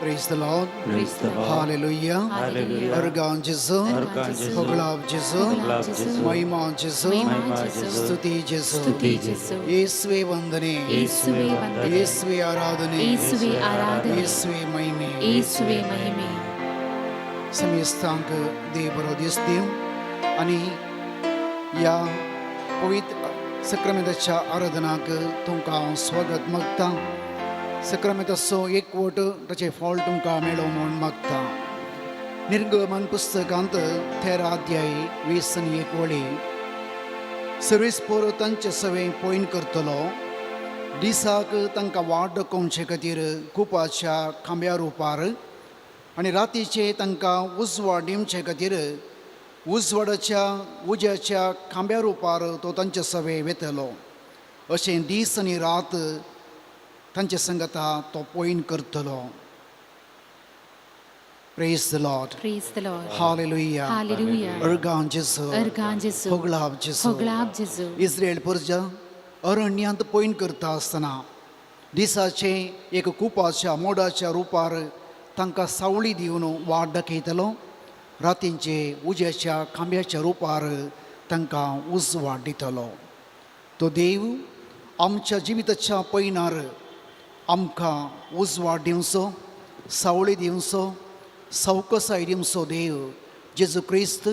Praise the Lord. Praise the Lord. Hallelujah. Hallelujah. Örgän Jesu. Örgän Jesu. Höglav Jesu. Höglav Jesu. Mahima Jesu. Mahima Jesu. स्तुति Jesu. स्तुति Jesu. ಯೇಸುವೆ ವಂದನೆ. ಯೇಸುವೆ ವಂದನೆ. ಯೇಸುವೆ ಆರಾಧನೆ. ಯೇಸುವೆ ಆರಾಧನೆ. ಯೇಸುವೆ ಮಹಿಮೆ. ಯೇಸುವೆ ಮಹಿಮೆ. समीस्तांक देव दिस देव आणि या पवित्र सक्रामेंताच्या आराधनाक तुमकां स्वागत मागता. सक्रामेंताचो एकवट ताचे फळ तुमकां मेळो म्हूण मागता. निर्गमन पुस्तकांत 13 अध्याय 21 वळी सर्वीस पोर तांचे सवे पॉयंट करतलो. दिसाक तांकां वाट दाखोवचे खातीर कुपाच्या खांब्या रुपार आनी रातीचे तांकां उजवाड दिवचे खातीर उजवाडाच्या उज्याच्या खांब्या रुपार तो तांचे सवे वेतलो. अशें दीस आनी रात तांचे संगता तो पॉयंट करतलो. Praise the Lord. Praise the Lord. Hallelujah. Hallelujah. Örgän Jesu. Örgän Jesu. Höglav Jesu. Höglav Jesu. Israel प्रजा अरण्यांत पॉयंट करता आसतना दिसाचे एक कुपाच्या मोडाच्या रुपार तांकां सावळी दिवन वाट दाखयतलो. रातींचे उज्याच्या खांब्याच्या रुपार तांकां उजवाड दितलो. तो देव आमच्या जिविताच्या पैनार आमकां उजवाड दिवचो, सावळी दिवचो, सावकसाय दिवचो देव जेजू क्रिस्त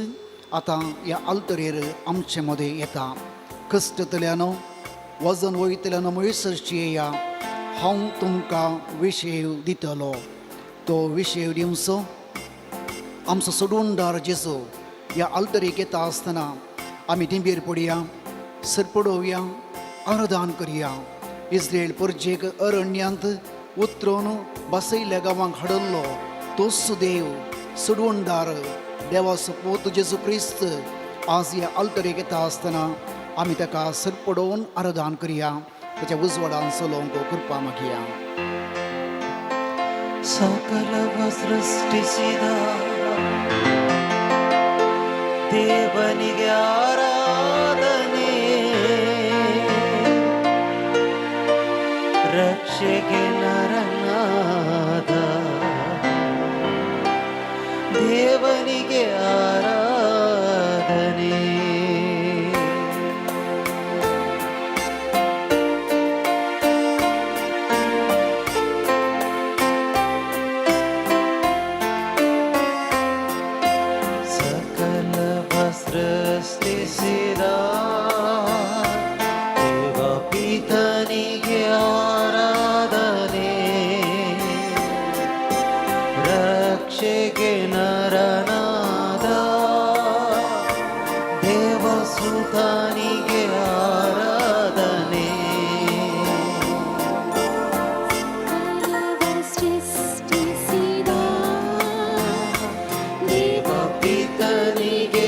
आतां ह्या आल्तरेर आमचे मदें येता. कश्टतल्यान वजन वयतल्यान मयसरची येया. हांव तुमकां विशय दितलो. तो विशय दिवचो. आमचो सोडूनदार जेजू ह्या आल्तरेक येता आसतना आमी दिंबेर पडया, सरपडोवया, आराधन करया. इस्रायल परजेक अरण्यांत उतरून बसयल्ल्या गांवांक हाडल्लो तोच देव सोडूनदार देवाचो पोत जेजू क्रिस्त आज ह्या आल्तरेक येता आसतना आमी ताका सरपडोवन आराधन करया. ताच्या उजवाडान चलोवंक कृपा मागया. ಸಕಲವ ಸೃಷ್ಟಿಸಿದ ದೇವನಿಗೆ ಆರಾಧನೆ, ರಕ್ಷೆಗೆ ನರನಾದ ದೇವನಿಗೆ ಆರಾಧನೆ. ಸೃಷ್ಟಿಸಿದ ದೇವ ಪಿತನಿಗೆ ಆರಾಧನೆ, ರಕ್ಷೆಗೆ ನರನಾದ ದೇವ ಸುತನಿಗೆ ಆರಾಧನೆ. ಸೃಷ್ಟಿಸಿದ ದೇವ ಪಿತನಿಗೆ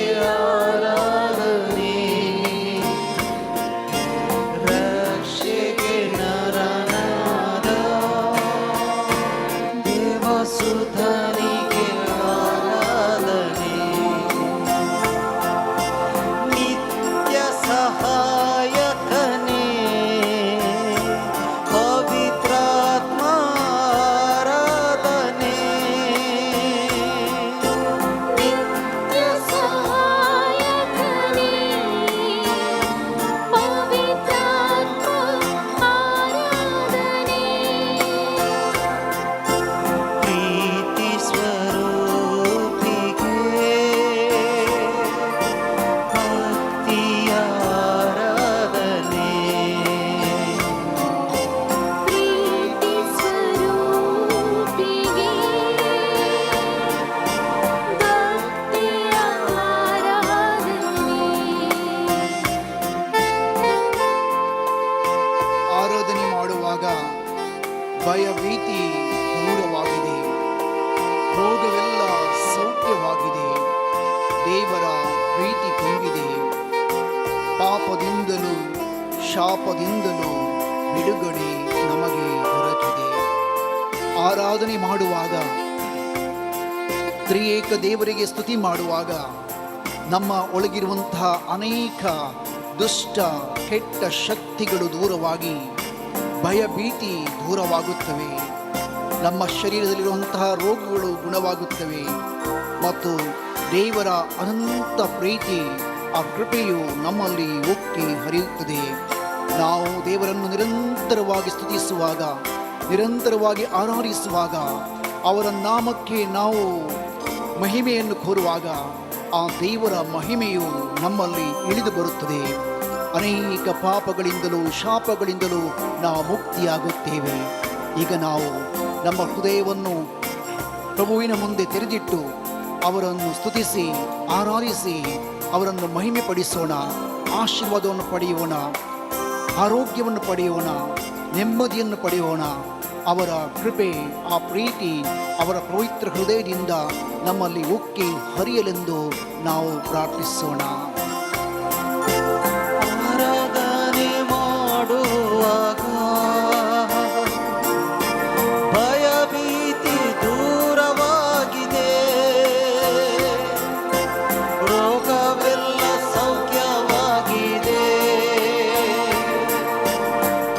ಭಯ ಭೀತಿ ದೂರವಾಗಿದೆ, ರೋಗವೆಲ್ಲ ಸೌಖ್ಯವಾಗಿದೆ, ದೇವರ ಪ್ರೀತಿ ತುಂಬಿದೆ, ಪಾಪದಿಂದಲೂ ಶಾಪದಿಂದಲೂ ಬಿಡುಗಡೆ ನಮಗೆ ದೊರಕಿದೆ. ಆರಾಧನೆ ಮಾಡುವಾಗ, ತ್ರಿಯೇಕ ದೇವರಿಗೆ ಸ್ತುತಿ ಮಾಡುವಾಗ ನಮ್ಮ ಒಳಗಿರುವಂತಹ ಅನೇಕ ದುಷ್ಟ ಕೆಟ್ಟ ಶಕ್ತಿಗಳು ದೂರವಾಗಿ ಭಯ ಭೀತಿ ದೂರವಾಗುತ್ತವೆ. ನಮ್ಮ ಶರೀರದಲ್ಲಿರುವಂತಹ ರೋಗಗಳು ಗುಣವಾಗುತ್ತವೆ ಮತ್ತು ದೇವರ ಅನಂತ ಪ್ರೀತಿ ಆ ಕೃಪೆಯು ನಮ್ಮಲ್ಲಿ ಉಕ್ಕಿ ಹರಿಯುತ್ತದೆ. ನಾವು ದೇವರನ್ನು ನಿರಂತರವಾಗಿ ಸ್ತುತಿಸುವಾಗ, ನಿರಂತರವಾಗಿ ಆರಾಧಿಸುವಾಗ, ಅವರ ನಾಮಕ್ಕೆ ನಾವು ಮಹಿಮೆಯನ್ನು ಕೋರುವಾಗ ಆ ದೇವರ ಮಹಿಮೆಯು ನಮ್ಮಲ್ಲಿ ಇಳಿದು ಬರುತ್ತದೆ. ಅನೇಕ ಪಾಪಗಳಿಂದಲೂ ಶಾಪಗಳಿಂದಲೂ ನಾವು ಮುಕ್ತಿಯಾಗುತ್ತೇವೆ. ಈಗ ನಾವು ನಮ್ಮ ಹೃದಯವನ್ನು ಪ್ರಭುವಿನ ಮುಂದೆ ತೆರೆದಿಟ್ಟು ಅವರನ್ನು ಸ್ತುತಿಸಿ ಆರಾಧಿಸಿ ಅವರನ್ನು ಮಹಿಮೆ ಪಡಿಸೋಣ. ಆಶೀರ್ವಾದವನ್ನು ಪಡೆಯೋಣ, ಆರೋಗ್ಯವನ್ನು ಪಡೆಯೋಣ, ನೆಮ್ಮದಿಯನ್ನು ಪಡೆಯೋಣ. ಅವರ ಕೃಪೆ, ಆ ಪ್ರೀತಿ ಅವರ ಪವಿತ್ರ ಹೃದಯದಿಂದ ನಮ್ಮಲ್ಲಿ ಉಕ್ಕಿ ಹರಿಯಲೆಂದು ನಾವು ಪ್ರಾರ್ಥಿಸೋಣ. ಆರಾಧನೆ ಮಾಡುವಾಗ ಭಯ ಭೀತಿ ದೂರವಾಗಿದೆ, ರೋಗವೆಲ್ಲ ಸೌಖ್ಯವಾಗಿದೆ,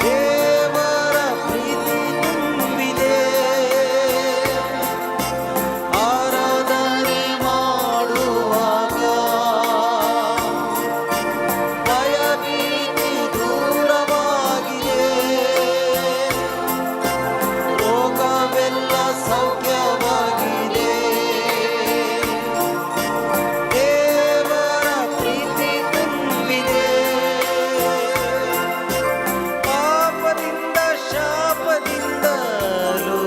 ದೇವರ ಪ್ರೀತಿ ತುಂಬಿದೆ. ಆರಾಧನೆ ಮಾಡುವಾಗ ಭಯ ಭೀತಿ ದೂರವಾಗಿದೆ, ರೋಗವೆಲ್ಲ ಸೌಖ್ಯವಾಗಿದೆ, ದೇವರ ಪ್ರೀತಿ ತುಂಬಿದೆ. ಪಾಪದಿಂದ ಶಾಪದಿಂದಲೂ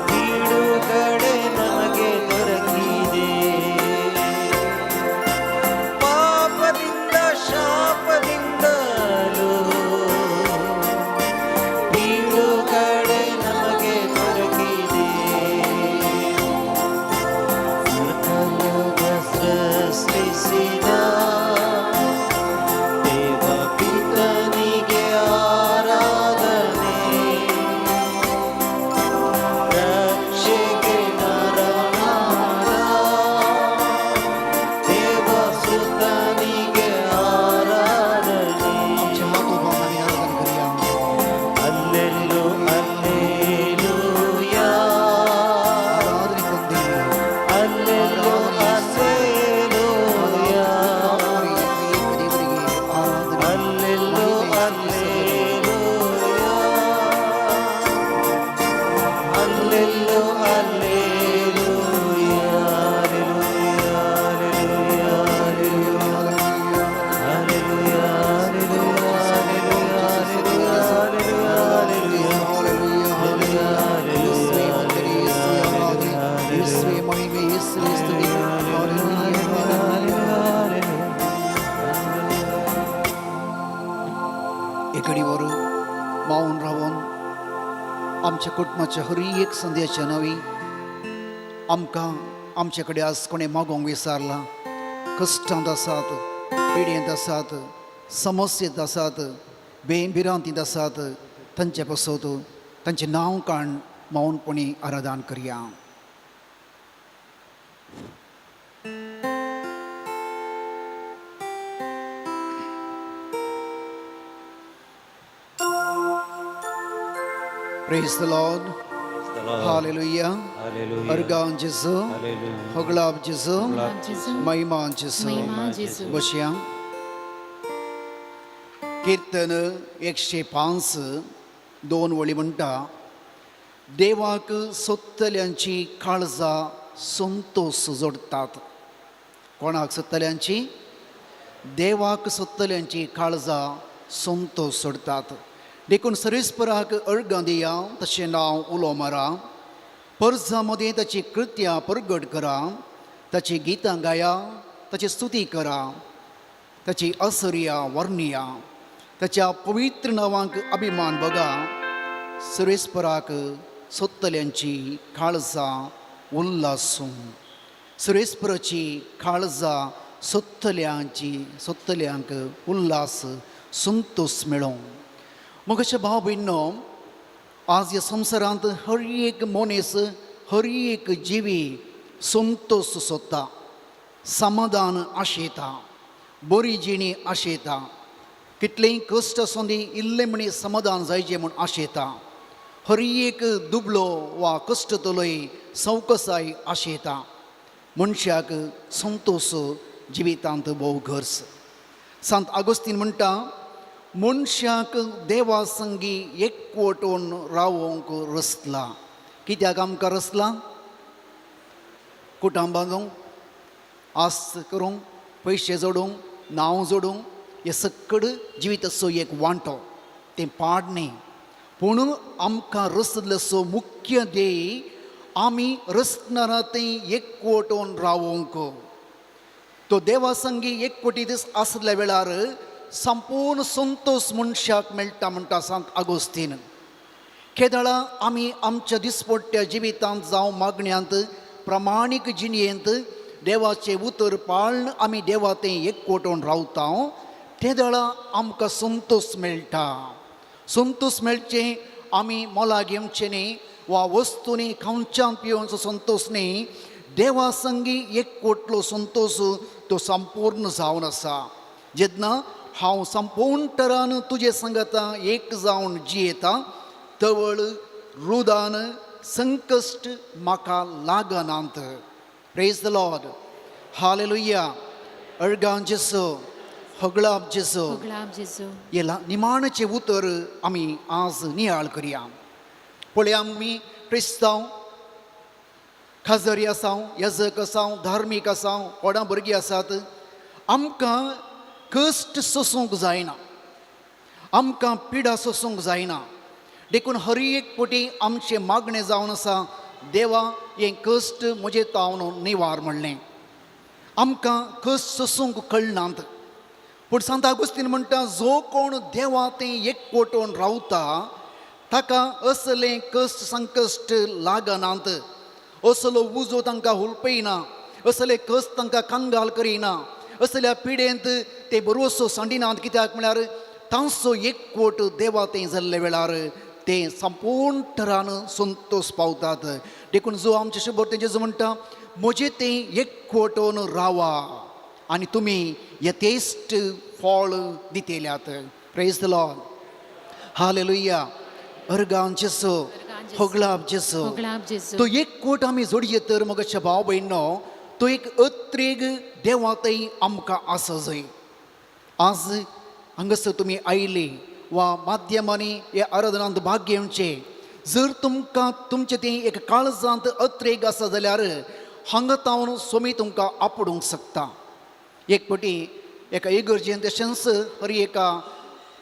ಬಿಡುಗಡೆ ನಮಗೆ ದೊರಕಿದೆ. ಪಾಪದಿಂದ ಶಾಪದಿಂದಲೂ ಬಿಡುಗಡೆ ನಮಗೆ ದೊರಕಿದೆ. ಸಕಲವ ಸೃಷ್ಟಿಸಿದ ದೇವ ಪಿತನಿಗೆ ಆರಾಧನೆ, ರಕ್ಷೆಗೆ ನರನಾದ ದೇವ ಸುತನಿಗೆ ಆರಾಧನೆ. आमच्या हातोबांनी आराधना करूया. ಅಲ್ಲೆಲ್ಲೂ ಅಲ್ಲೇಲೂಯಾ, आराधನೆ ಕೊಂಡಿ ಅಲ್ಲೆಲ್ಲೂ ಅಲ್ಲೇಲೂಯಾ, ದೇವರಿಗೆ ಆರಾಧನೆ. ಅಲ್ಲೆಲ್ಲೂ alleluia, ಅಲ್ಲೆಲ್ಲೂ alleluia, alleluia, alleluia, alleluia, ಯೇಸುವೇ ಮಹಿಮೆ, ಯೇಸುವೇ ಸ್ತುತಿ. एकडीवर मावून रावून आमच्या कुटुंबाच्या हर एक संदेशाच्या नवी आमकां आमचे कडेन आज कोणें मागोवंक विचारला. कश्टांत आसात, पिड्यांत आसात, समस्येंत आसात, बेभिरांतींत आसात, तांचे पासत तांचें नांव काण मौनपणी आराधना करया. Praise the Lord. Hallelujah. Organ जेजू, हगलाब जेजू, महिमान जेजू. महिमा जेजू. बसया. कीर्तन 105 2 वळी म्हणटा, देवाक सोत्तल्यांची काळजा संतोष जोडतात. कोणाक सोत्तल्यांची? देवाक सोत्तल्यांची काळजा संतोष जोडतात. देखून सरीसपराक अर्गां दिया, तशें नांव उलो मारा. पर्जा मदें ताची कृत्यां परगट करा, ताची गितां गाया, ताची स्तुती करा, ताची असर्या वर्णिया, ताच्या पवित्र नांवांक अभिमान बगा. सुरेस्पराक सोत्तल्यांची काळजा उल्हासूं. सुरेस्पराची काळजा सोत्तल्यांक उल्हास संतोष मेळों. मगचे भाव भयणो, आज ह्या संवसारांत हर एक मनीस, हर एक जिवी संतोष सोदता, समाधान आशेता, बरी जिणी आशेता. कितलेंय कश्ट आसूं दी, इल्लें म्हणी समाधान जायचें म्हूण आशेता. हर एक दुबलो वा कश्टतलोय संवकसाय आशेता मनशाक संतोष जिवितांत भोव गरज. संत आगोस्तीन म्हणटा मनशाक देवा संगी एकवटून रावोंक रसला. कित्याक आमकां रसला? कुटुंब बांदूंक, आस्त करूंक, पयशे जोडूंक, नांव जोडूंक, हे सकड जिविताचो एक वांटो तें पाड न्ही. पूण आमकां रसलेसो मुख्य ध्येय आमी रसनारा तें एकवटून रावोंक. तो देवा संगी एकवटीत आसल्या वेळार संपूर्ण संतोष मनशाक मेळटा म्हणटा सांत आगोस्तीन. केदळा आमी आमच्या दिसपट्ट्या जिवितांत जावं मागण्यांत प्रामाणीक जिणयेंत देवाचें उतर पाळन आमी देवा तें एकवटून रावता तेदळा आमकां संतोष मेळटा. संतोष मेळचें आमी मोला घेवचें न्ही वा वस्तूंनी खावच्यान पिवचो संतोष न्ही. देवा संगी एकवटलो संतोष तो संपूर्ण जावन आसा. जेन्ना हांव संपूर्ण तरान तुजे संगता एक जावन जियेता तवळ रुदान संकश्ट म्हाका लागनात. Praise the lord. हालेलुया. अर्गां जेसो हगलाब जेसो होगलाब जेजू. येला निमाणेचे उतर आमी आज नियाळ करया. पळया आमी क्रिस्तांव खाजरी आसांव, यजक आसांव, धार्मीक आसांव, कोणा भुरगीं आसात, आमकां कश्ट सोसूंक जायना, आमकां पिडा सोसूंक जायना. देखून हर एक पटी आमचें मागणें जावन आसा देवा हें कश्ट म्हजें तावन निवार म्हणलें. आमकां कश्ट सोसूंक कळनात. पूण सांत आगोस्तीन म्हणटा जो कोण देवा तें एकवटून रावता ताका असलें कश्ट संकश्ट लागनात. असलो उजो तांकां हुलपयना, असले कश्ट तांकां कांगाल करिना, असल्या पिडेंत ते बरोसो सांडिनात. कित्याक म्हळ्यार तांचो एकवट देवा तें जाल्ले वेळार ते संपूर्ण तरान संतोष पावतात. देखून जो आमचे शुभोर्तें जेजू म्हणटा म्हजें तें एकवटून रावा आनी तुमी यथेश्ट फळ दितेल्यात. Praise the lord. हालेलुया. अर्गां जेसो होगलाब जेसो. होगलाब जेजू. तो एकवट आमी जोडये तर मगच्या भाव भयणो तो एक अत्रेग देवातय आमकां आसा जाय. आज हांगासर तुमी आयले वा माध्यमांनी हे आराधनांत भाग घेवचे. जर तुमकां तुमचें तें एक काळजांत अत्रेग आसा जाल्यार हांगा तावन सोमी तुमकां आपडूंक शकता. एक पटी एका इगर्जेंत तशेंच हर एका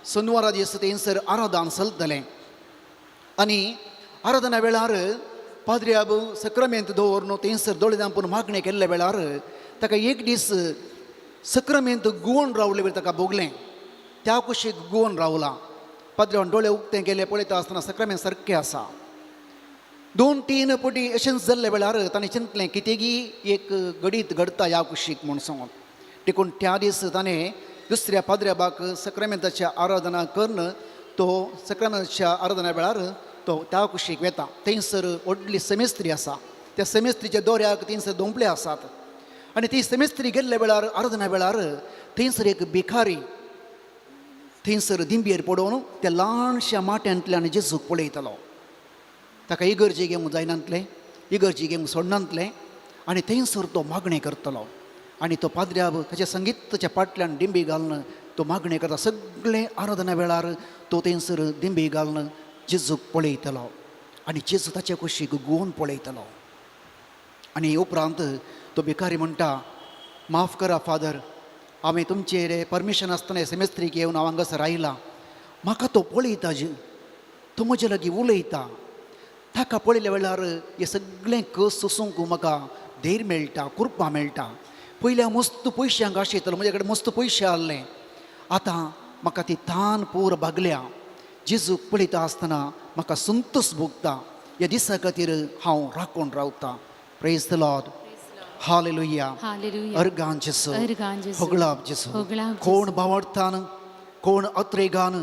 शनिवारा दीस थंयसर आराधन चलतलें आनी आराधना वेळार पाद्र्याब सक्रामेंत दवरून थंयसर दोळे दांपून मागणें केल्ल्या वेळार ताका एक दीस सक्रामेंत गुवोवन रावले वेळार ताका भोगलें. त्या कुशीक गुवोवन रावला. पाद्र्यान दोळे उक्ते गेले पळयता आसतना सक्रामेंत सारकें आसा. 2-3 पटी अशेंच जाल्ल्या वेळार ताणें चिंतलें कितेंगी एक घडीत घडता ह्या कुशीक म्हूण सांगून. देखून त्या दीस ताणें दुसऱ्या पाद्र्याबाक सक्रामेंताच्या आराधना करून तो सक्रामेंताच्या आराधना वेळार तो त्या कुशीक वेता. थंयसर व्हडली सेमेस्त्री आसा. त्या सेमेस्त्रीच्या दोऱ्याक थंयसर दोंपले आसात आनी ती सेमेस्त्री गेल्ल्या वेळार आराधना वेळार थंयसर एक भिकारी थंयसर दिंबयेर पडोवन त्या ल्हानशा माट्यांतल्यान जेजूक पळयतालो. ताका इगर्जेक येवंक जायनातलें, इगर्जेक येवंक सोडनातलें आनी थंयसर तो मागणें करतलो. आनी तो पाद्र्याब ताच्या संगीताच्या फाटल्यान दिंबी घालून तो मागणें करता. सगळे आराधना वेळार तो थंयसर दिंबी घालून जेजूक पळयतलो आनी जेजू ताच्या कुशीक गुवोवन पळयतलो. आनी उपरांत तो भिकारी म्हणटा माफ करा फादर, हांवें तुमचेर परमिशन आसतना सेमेस्त्रीक येवन हांव हांगासर आयला. म्हाका तो पळयता तो म्हजे लागीं उलयता. ताका पळयल्या वेळार हें सगळें कस सोसूंक म्हाका धैर्य मेळटा, कृपा मेळटा. पयलीं हांव मस्त पयशांक आशयतालो, म्हजे कडेन मस्त पयशे आहले. आतां म्हाका ती तान पोर भागल्या. जेजूक पळयता आसतना म्हाका संतोष भोगता. ह्या दिसा खातीर हांव राखून रावतां. Praise the lord. हालेलुया. हालेलुया. अर्गां जेसो अर्गां जेजू. होगलाब जेसो. होगलाब जेजू. कोण भावार्थान, कोण अत्रेगान,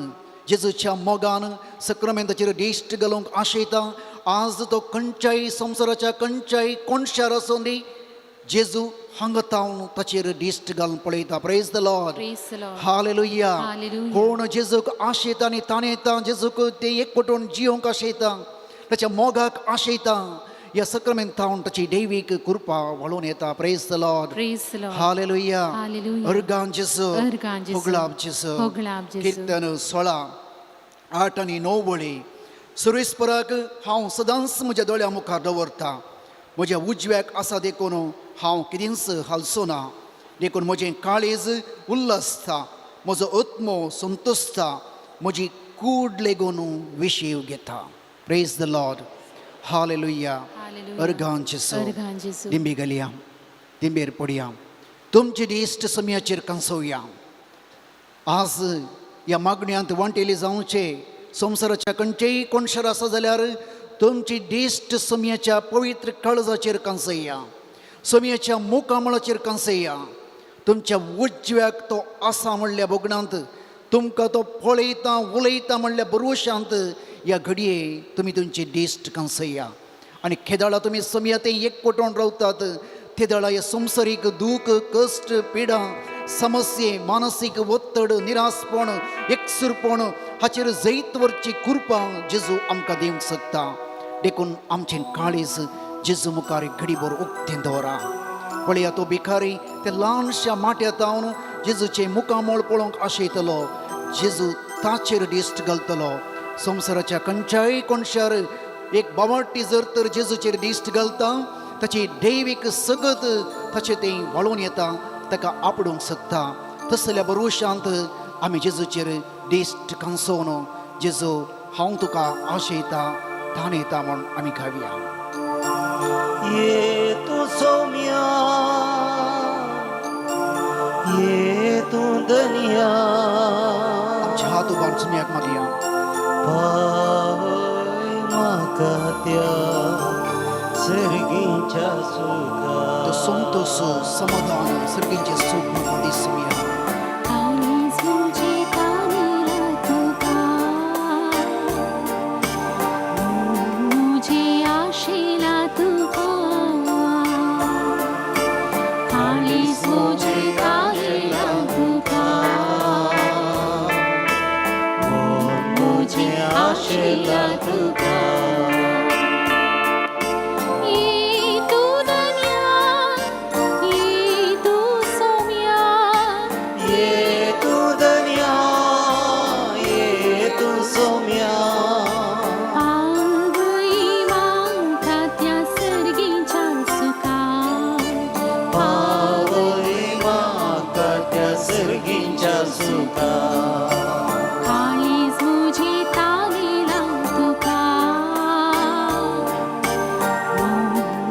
जेजूच्या मोगान सक्रामेंताचेर दिश्ट घालूंक आशयता. आज तो खंयच्याय संवसाराच्या खंयच्याय कोणशार आसूं दी, जेजू हांगा तावन ताचेर दिश्ट घालून पळयता. Praise the Lord. Praise the Lord. Hallelujah. Hallelujah. कोण जेजूक आशेता आनी ताणयता, जेजूक ते एकवटून जियोंक आशेता, ताच्या मोगाक आशेता, ह्या सक्रामेंतावन ताची दैवीक कृपा वळून येता. Praise the Lord. Praise the Lord. Hallelujah. Hallelujah. Organ जेजू, अर्गान जेजू, होगलाब जेजू. होगलाब जेजू. कीर्तन 16, 8 आनी 9 वळी. सर्वेस्पराक हांव सदांच म्हज्या दोळ्या मुखार दवरता. म्हज्या उजव्याक आसा देखून हांव कितेंच हालसो ना. देखून म्हजें काळीज उल्लसता, म्हजो आत्मो संतुसता, म्हजी कूड लेगून विशीव घेता. Praise the lord. Hallelujah. Hallelujah. Organ जेजू. अर्गान जेजू. दिंबी घालया, दिंबेर पडया, तुमचे दिश्ट समयाचेर कंसोवया. आज ह्या मागण्यांत वांटेली जावचे. संवसाराच्या खंयचेय कोणशार आसा जाल्यार तुमची दिश्ट समयाच्या पवित्र काळजाचेर कंसया, समयाच्या मुखामळाचेर कंसया. तुमच्या उजव्याक तो आसा म्हणल्या बोगणांत, तुमकां तो पळयता उलयता म्हणल्या भरवशांत ह्या घडये तुमी तुमची दिश्ट कंसया. आनी खेदाळा तुमी समया ते एकवटून रावतात. तेदाळा ह्या संवसारीक दूख, कश्ट, पिडा, समस्ये, मानसीक वत्तड, निरासपण, एकसुरपण हाचेर जैत वरची कृपा जेजू आमकां दिवंक शकता. देखून आमचें काळीज जेजू मुखार घडीभर उक्तें दवरा. पळया तो भिकारी त्या ल्हानशा माट्यांत रावन जेजूचे मुखामळ पळोवंक आशयतलो. जेजू ताचेर दिश्ट घालतलो. संवसाराच्या खंयच्याय कोणशार एक बावटी जर तर जेजूचेर दिश्ट घालता, ताची दैवीक सगत ताचें तें वळून येता, ताका आपडूंक शकता. तसल्या भरवशांत आमी जेजूचेर दिश्ट कंसोवन जेजू हांव तुका आशयता, ताणयता म्हूण आमी गावया. ये तू सौम्या, ये तू दनिया, आमचे हात उबारून सुमयाक मागया. पावय म्हाका त्या सर्गीच्या सुखात. तो संतोष, समाधान, सर्गींचे सूख म्हाका दी सुमया. काळीज मुझे तानेला तुका, मुझे आशेला तुका. काळीज मुझे तानेला तुका, मुझे आशेला तुका. ये तू दुनिया, ये तू सौम्या, ये तू दनिया, ये तू सौम्या, पावई मागता त्या सर्गीच्या सुखात. पावय म्हाका त्या सर्गीच्या सुखात. काळीज मुझे तानेला तुका,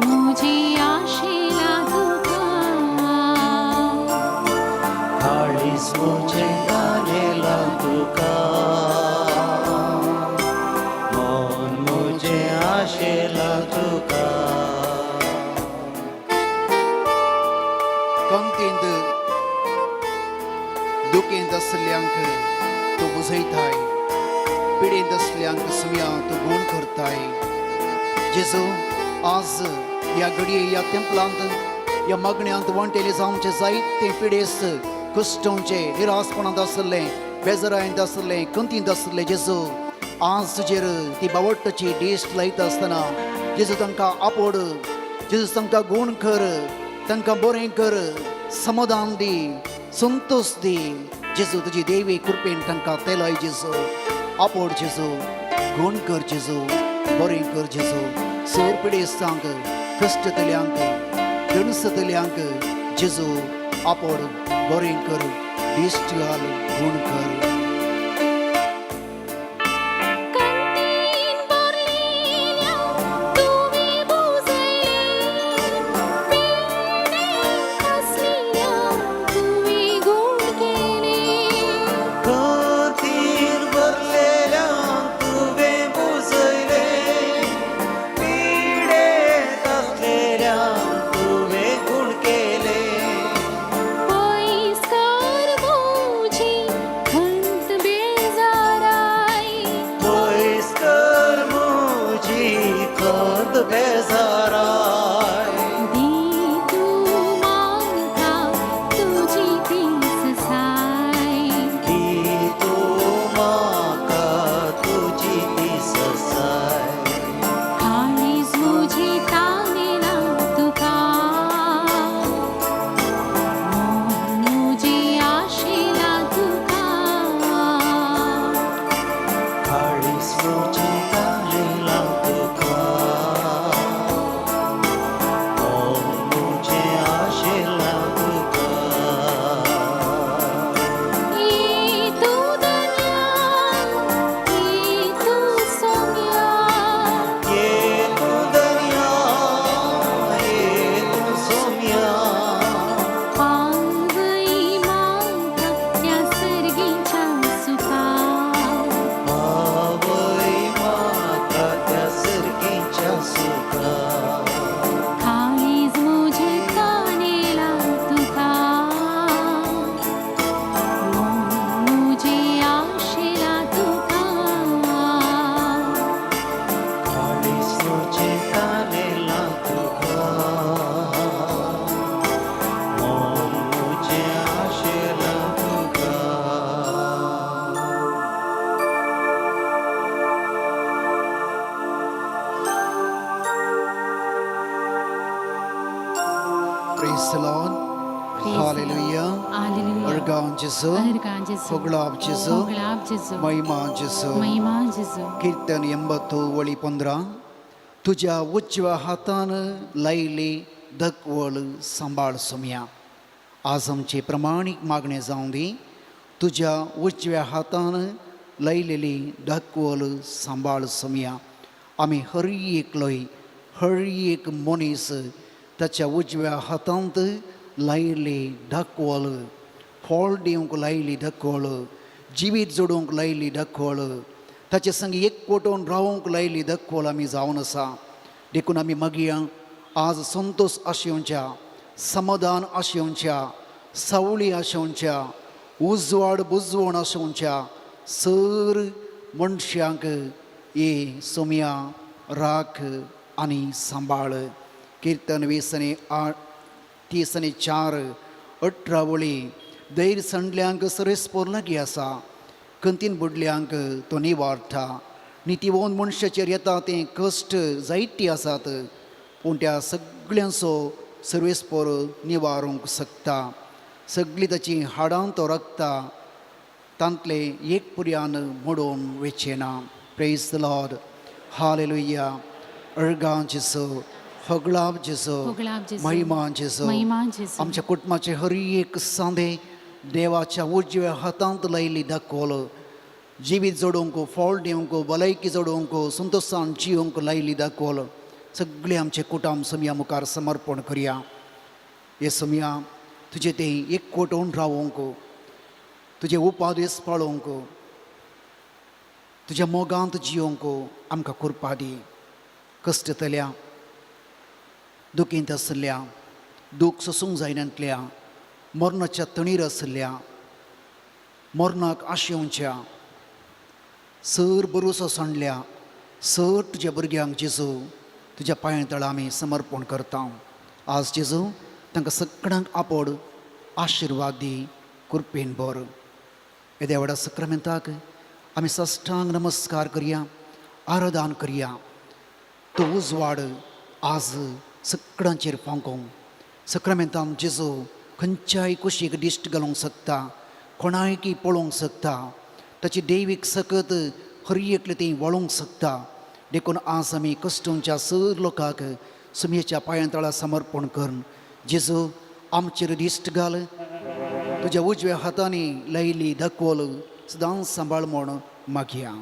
मुझे आशेला तुका. काळीज मुझे गाणेला तुका, मन मुझे आशेला तुका. कंतींत दुखेंत असल्यांक तूं बुजयताय, पिडेंत असल्यांक सुमया तूं गुण करताय. जेजू आज ह्या घडये ह्या तेंपलांत ह्या मागण्यांत वांटेले जावचे जायते पिडेस, कश्टांचे, निरासपणांत आसले, बेजारायंत आसले, कंतींत आसले. जेजू आज तुजेर ती बावट्टाची दिश्ट लायता आसतना जेजू तांकां आपड, जेजू तांकां गुण कर, तांकां बरें कर, समाधान दी, संतोष दी. जेजू तुजी देवी कृपेन तांकां तेलय. जेजू आपड, जेजू गुण कर, जेजू बरें कर. जेजू सोर पिडेस्तांक, कश्टतल्यांक, गणसतल्यांक जेजू आपड, बरें कर, दिश्ट घाल, गुण कर. कंतीन भरलेल्या तुमी बुजयले, पिडेंत असलेल्या तुमी गुण केले. कातीर भरलेल्या तुवें बुजयले, पिडेंत असलेल्या तुवें गुण केले. पयस कर मुझी खंत Praise the Lord. Praise Hallelujah. Hallelujah. Örgağın Jesu. Örgağın Jesu. ಹೊಗಳಾಬ್ Jesu. ಹೊಗಳಾಬ್ Jesu. Mahima Jesu. Mahima Jesu. कीर्तन 80 वळी 15. तुझ्या उजव्या हातानं लयले धकवळ सांभाळ सुम्या. आज आमची प्रमाणिक मागणे जाऊन दे. तुझ्या उजव्या हातानं लयलेली धकवळ सांभाळ सुम्या. आम्ही हर एक मनीस त्याच्या उजव्या हातांत लायले ढकवळ, फळ दिवंक लायली ढकवळ, जिवीत जोडूंक लायली ढकवळ, ताचे संगी एकवटून रावंक लायली ढकवळ आमी जावन आसा. देखून आमी मागया आज संतोष आशेवच्या, समाधान आशेवच्या, सावळी आशेवच्या, उजवाड बुजवण आशेवच्या सर मनशांक ये सोम्या राख आणि सांभाळ. कीर्तन 20:3-4 वळी. दैर संडल्यांक सरेस्पोर लागी आसा, कंतीन बुडल्यांक तो निवारता. नितीवोन मनशाचेर येता ते कश्ट जायती आसात, पूण त्या सगळ्यांचो सर्वेस्पोर निवारूंक शकता. सगळीं ताची हाडां तो रगता, तांतले एक पुर्यान मोडून वेचेना. Praise the lord. हालेलुया. अर्गां जेसू, होगळाब जेसू, होगळाब जेसू. महिमा जेसू. महिमा जेसू. आमच्या कुटुंबाचे हर एक सांदे देवाच्या उजव्या हातांत लायली दाखवल. जिवीत जोडूंक, फळ दिवंक, भलायकी जोडूंक, संतोषान जिवंक लायली दाखवल. सगळे आमचे कुटुंब सोम्या मुखार समर्पण करया. हे सोम्या तुजे ते एकवटून रावंक, तुजे उपादेश पाळोवंक, तुज्या मोगांत जिवंक आमकां कृपा दी. कश्टतल्या, दुखींत आसल्या, दूख सोसूंक जायनातल्या, मरणाच्या तणीर आसल्या, मरणाक आशेवच्या, सर भरोसो सांडल्या, सर तुज्या भुरग्यांक जेजू तुज्या पांयां तळा आमी समर्पण करता. आज जेजू तांकां सगळ्यांक आपड आशिर्वाद दी, कृपेन भर. हे देवाड्या सक्रामेंताक आमी साश्टांग नमस्कार करया, आराधन करया. तो उजवाड आज सगळ्यांचेर फांको. सक्रामेंतान जेजू खंयच्याय कुशीक दिश्ट घालूंक शकता, कोणायकी पळोवंक शकता, ताची दैवीक सकत हर एकले ती वळोवंक शकता. देखून आज आमी कश्टूंच्या सर लोकांक सुमयेच्या पांयां तळा समर्पण करून जेजू आमचेर दिश्ट घाल. तुज्या उजव्या हातांनी लायली दाखवल सदांच सांबाळ म्हूण मागया.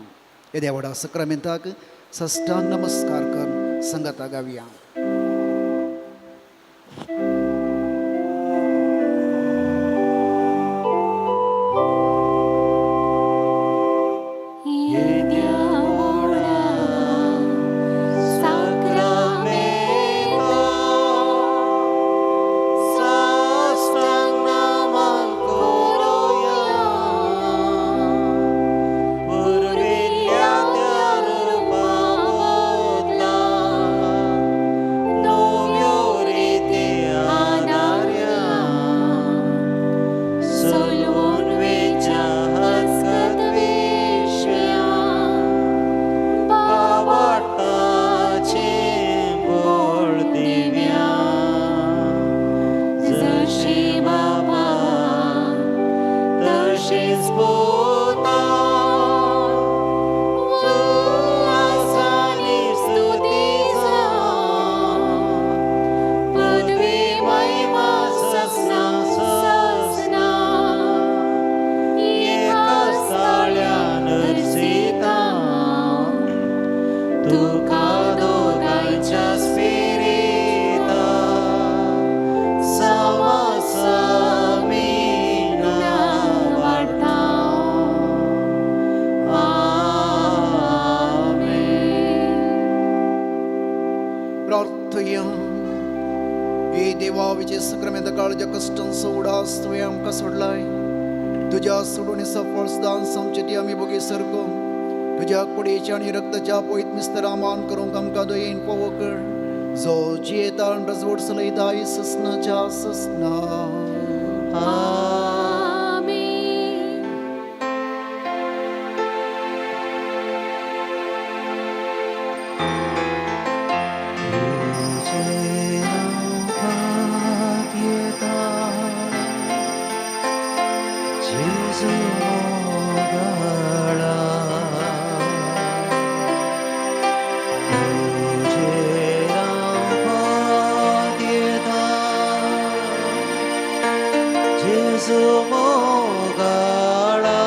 हे देवाडा सक्रामेंताक साश्टांग नमस्कार कर संगता गावया. प्रार्थया. हे देवा विजय सक्रामेंत काळच्या कष्टांचो उडास तुवें आमकां सोडलाय. तुज्या सोडून सफळ सदां समचेती आमी बोगी सरको. तुज्या कुडीच्या आनी रक्ताच्या पवित्र मिस्तरा मान करूंक आमकां दयेन फोव कर. जो जियेता आनी रजवट चलयता ससनाच्या ससना. जेजू मोगाळा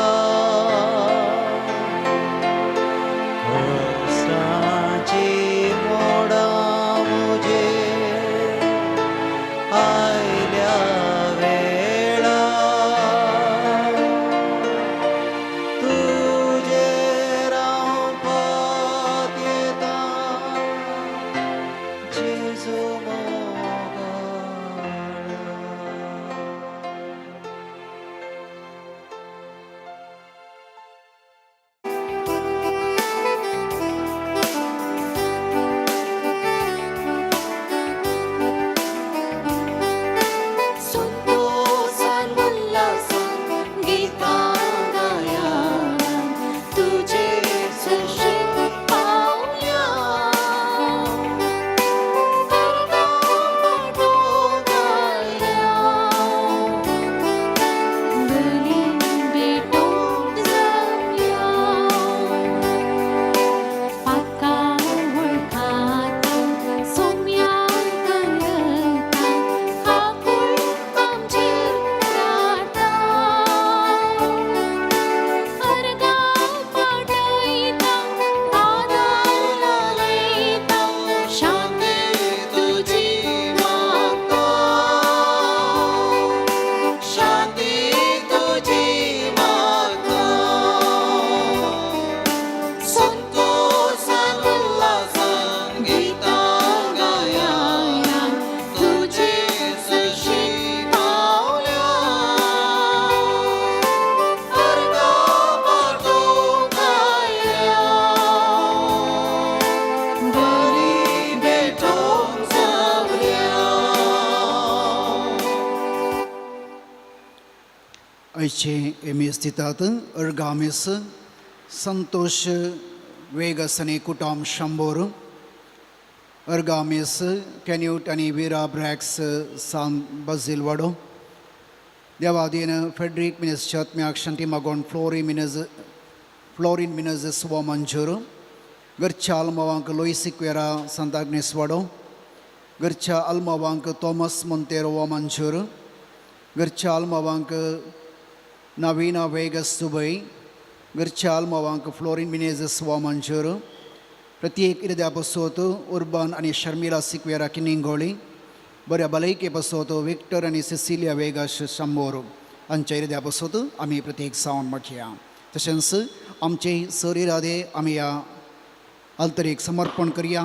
कष्टाची मोडा मुझे आयल्या वेळा तुझे रावपात येता जेजू मोगाळा. संतोषान उल्हासान गीतागायान तुझे सशी पावल्या करता गायल्या बली भेटून जाऊया पाका वळखाता सोम्यान करता आपुळ आमचेर राता अर्गा पाठयता आदार लायता शांती तुझी मागता शांती तुझी मागता संतोषान उल्हासान गीतागायान तुझे सशी पावल्या अर्गा पाठवून गायल्या बरी भेटून जावल्या. आयचे एमीस दितात अर्गामीस संतोष वेगसने कुटाम शंभर अर्गामीस कॅन्यूट आणि विरा ब्रॅक्स सान बझिल वाडो देवादीन फेडरिक मिनस चत्म्याक शंटी मागोन फ्लोरिन मिनज सुवा मंजूर घरच्या अल्मवांक लोईसिक्वेरा संताग्नेस वाडो घरच्या अल्मवांक थॉमस मोंतेरो वा मंजूर घरच्या अल्मवांक नवीना वेगस दुबई घरच्या अल्मवांक फ्लोरिन मिनेझस वा मंजूर प्रत्येक इरद्या बसोत उर्बन आणि शर्मिला सिक्वेरा किनिंगोळी बऱ्या भलायके बसोत विक्टर आणि सिसिलिया वेगास शंभर हांच्या इरद्या बसोत आमी प्रत्येक सावन म्हटया. तशेंच आमचे सर इरादे आमी ह्या अल्तरेक समर्पण करया.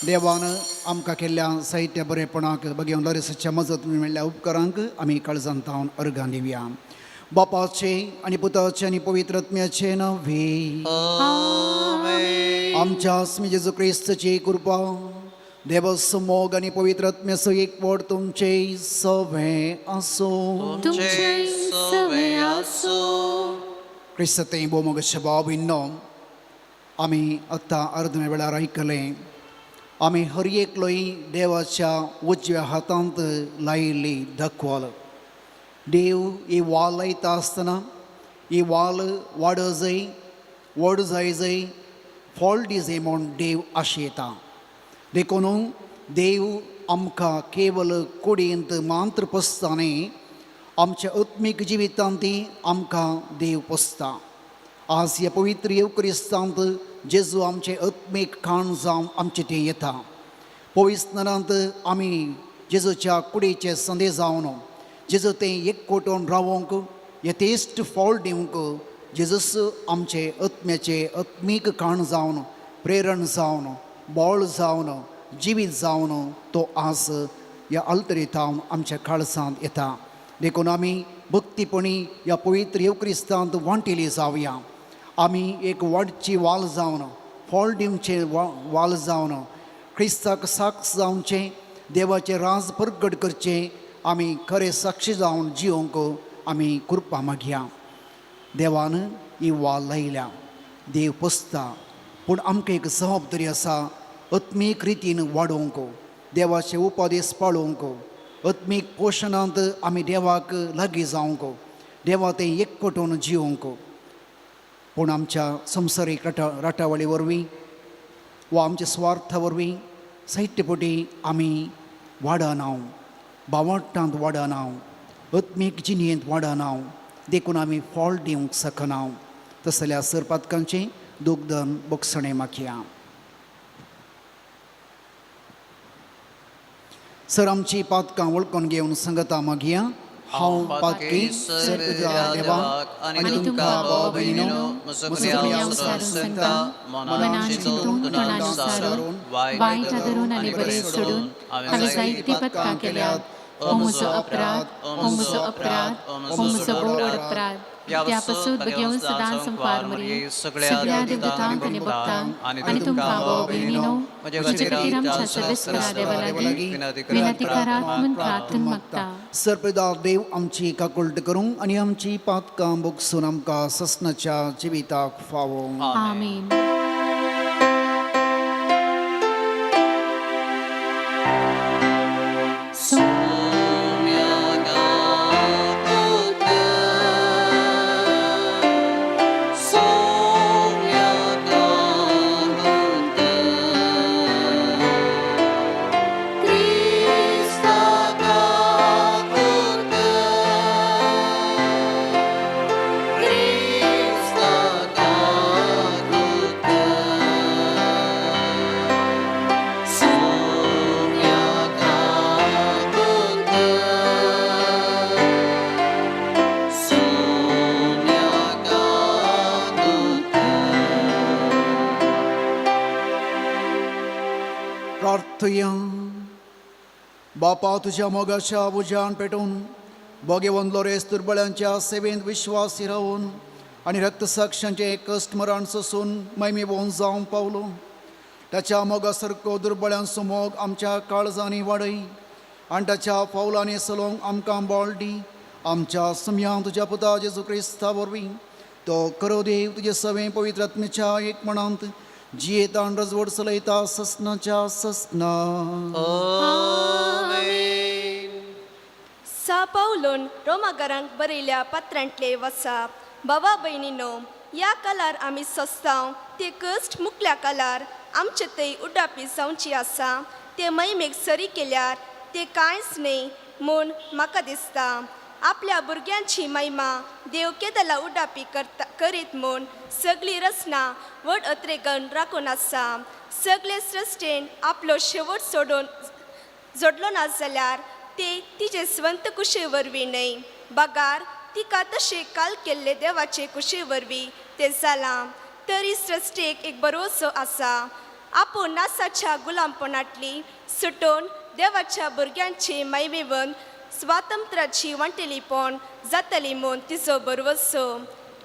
देवान आमकां केल्ल्या साहित्य बरेपणाक बगेवन लरेसाच्या मजत मेळ्ळ्या उपकारांक आमी काळजांतावन अर्गां दिवया. बापाचे आणि पुताचे आणि पवित्रत्म्याचे नव्हे आमच्या आस्मी जेजू क्रिस्तची कृपा देवस मोग आणि पवित्रत्म्याचो एकवट तुमचे सवे असो. तुमचे सवे आसो. क्रिस्तते बोमोगचे बाबिनो आमी आत्ता अर्धमे वेळार आयकलें आमी हर एकलोय देवाच्या उजव्या हातांत लायिल्ली दाखवाल. देव ही वाल लायता आसतना ही वाल वाड जाय व्हड जाय फळ दिजे म्हूण देव आशेता. देखून देव आमकां केवल कुडींत मात्र पोसता न्ही आमच्या आत्मीक जिवितांत आमकां देव पोसता. आज ह्या पवित्र येवक्रिस्तांत जेजू आमचे आत्मीक खाण जावन आमचे ते येता. पवित्रनांत आमी जेजूच्या कुडीचे संदे जावन जेजू तें एकवटून रावोंक यथेश्ट फळ दिवंक जेजूस आमचे आत्म्याचे आत्मीक खाण जावन प्रेरण जावन बळ जावन जिवीत जावन तो आज ह्या अल्तरेंतावन आमच्या काळजांत येता. देखून आमी भक्तीपणी ह्या पवित्र येवक्रिस्तांत वांटिली जावया. आमी एक वाडची वाल जावन फळ दिवचे वाल जावन क्रिस्ताक साक्ष जावचें देवाचें राज प्रगट करचें आमी खरें साक्षी जावन जिवंक आमी कृपा मागया. देवान ही वाल लायल्या देव पोसता पूण आमकां एक जबाबदारी आसा आत्मीक रितीन वाडोवंक देवाचे उपादेश पाळोवंक आत्मीक पोशणांत आमी देवाक लागीं जावंक देवा तें एकवटून जिवंक. पूण आमच्या संवसारीक राटावळी वरवीं वा आमच्या स्वार्था वरवीं साहित्यपटी आमी वाडनाव भावार्थांत वाडनाव आत्मीक जिणेंत वाडनाव देखून आमी फॉल दिवंक शकनाव. तस जाल्यार सरपातकांचें दोगदन बोगसणें मागया. सर आमची पातकां वळखून घेवन संगता मागया. हांव पातकी सर्पदा देवाक आनी तुमकां भाव भयणीनो मुसुगुऱ्या सारून सांगता मनान चिंतून तोंडान सारून वायट धरून आनी बरें सोडून हांवें जायती पत्कां केल्यात. हो म्हजो अपराध, हो म्हजो अपराध, हो म्हजो बोड अपराध. त्या पासून बेगीन सदांच संपार मरी सगळ्या देवदूतांक आनी भक्तांक आनी तुमकां भाव भयणीनो म्हजे खातीर आमच्या सर्वेस्परा देवा लागीं विनंती करात म्हूण प्रार्थना मागता. सर्पदा देव आमची काकुळट करूंक आनी आमची पातकां बोगसून आमकां ससनाच्या जिविताक फावो. आमीन. प्रार्थया. बापा तुझ्या मोगाच्या उज्यान पेटून बोगेवन लोरेस दुर्बळांच्या सेवेंत विश्वासी रावून आनी रक्तसाक्षांचे कश्ट मरण सोसून मैमेवून जावं पावलो. ताच्या मोगासारको दुर्बळांचो मोग आमच्या काळजांनी वाडय आनी ताच्या पावलांनी चलोवंक आमकां बळ दी. आमच्या सुम्या तुज्या पुता जेजू क्रिस्ता वरवीं तो करो देव तुजे सवें पवित्र आत्मेच्या एक मनांत जियेता आनी रजवड चलयता ससनाच्या ससना. सा पावलोन रोमाकारांक बरयल्या पत्रांतले वसा. बाबा भयणीनो, या कालार आमी सोंसताव ते कश्ट मुकल्या कालार आमचे थंय उड्डापी जावची आसा. ते मैमेक सरी केल्यार ते कांयच न्ही म्हूण म्हाका दिसता. आपल्या भुरग्यांची महिमा देव केदला उड्डापी करीत म्हूण सगळी रचना व्हड अत्रेकन राखून आसा. सगळे सृश्टेन आपलो शेवट सोडून जोडलो ना जाल्यार ते तिचे स्वंत कुशे वरवीं न्हय, बगार तिका तशें काल केल्ले देवाचे कुशे वरवीं ते जालां. तरी सृश्टेक एक भरोसो आसा. आपूण नासाच्या गुलामपणांतली सुटून देवाच्या भुरग्यांचे मैमेवन स्वातंत्र्याची वंटेलीपण जातली म्हूण तिचो भरवसो.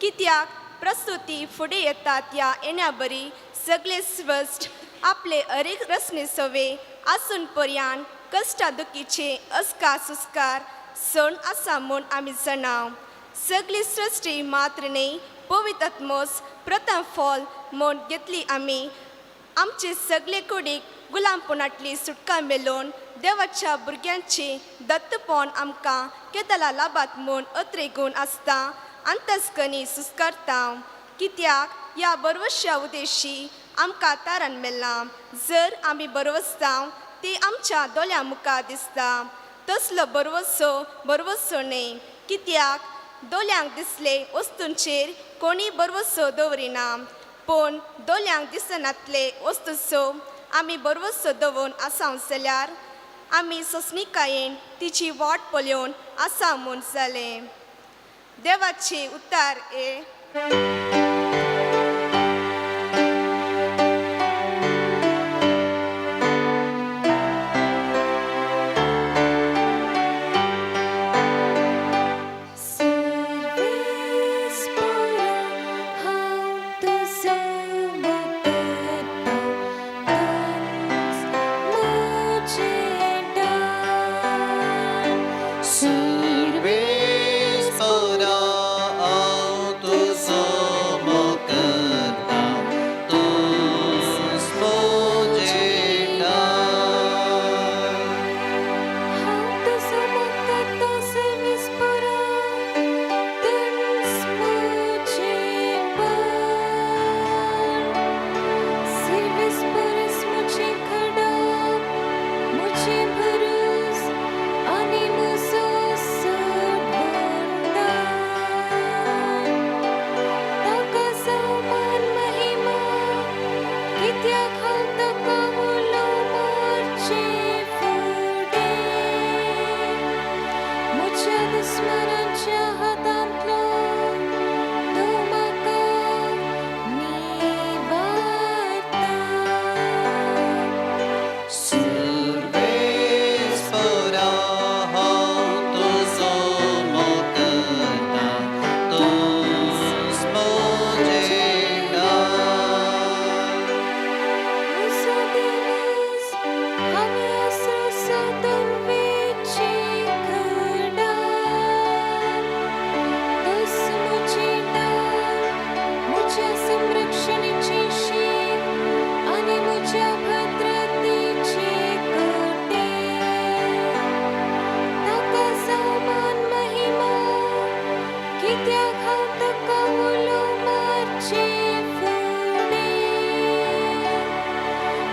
कित्याक प्रस्तुती फुडें येता त्या येण्या बरी सगळे स्वस्थ आपले अरेक रचने सवे आसून पर्यान कश्टा दुखीचे अस्कार सुस्कार सण आसा म्हूण आमी जाणाव. सगळी सृश्टी मात्र न्ही पवित्र आत्मोस प्रथम फॉल म्हूण घेतली आमी. आमचे सगळे कुडीक गुलामपणांतली सुटका मेलोवन देवाच्या भुरग्यांची दत्तपण आमकां केदला लाभात म्हूण अत्रेगून आसता अंतस्कनी सुस्कारता. कित्याक ह्या बरवश्या उद्देशी आमकां तारण मेळ्ळां. जर आमी बरवसताव ती आमच्या दोळ्या मुखार दिसता. तसलो बरवसो न्ही. कित्याक दोळ्यांक दिसले वस्तूंचेर कोणी बरवसो दवरिना, पूण दोळ्यांक दिसनातले वस्तूचो आमी बरवसो दवरून आसाव जाल्यार आमी सोंसणिकायेन तिची वाट पळोवन आसा म्हूण जालें. देवाचे उतार मुझ्या दुस्मनांच्या हातांतलो तूं म्हाका निवारता. सर्वेस्परा हांव तुजो मोग करता, तूंच म्हजें मुझो दिवस हांवें आसरो सोदून वेचीकडा. तूंच म्हजी डाळ, म्हज्या संरक्षणेची शीम आनी म्हज्या भद्रतेचे कटे. ताका जावं मान महिमा, कित्याक हांव ताका उलो मारचे फुडें.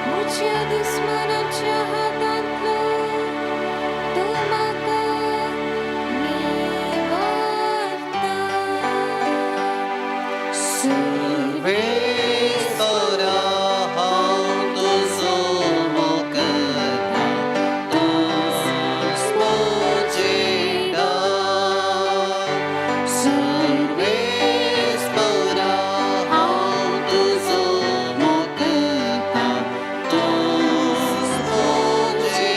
मुझ्या दुस्मनांच्या हातांतलो तूं म्हाका निवारता. सर्वेस्परा हांव तुजो मोग करता, तूंच म्हजें सर्वेस्परा हांव तुजो मोग करता, तूंच म्हजें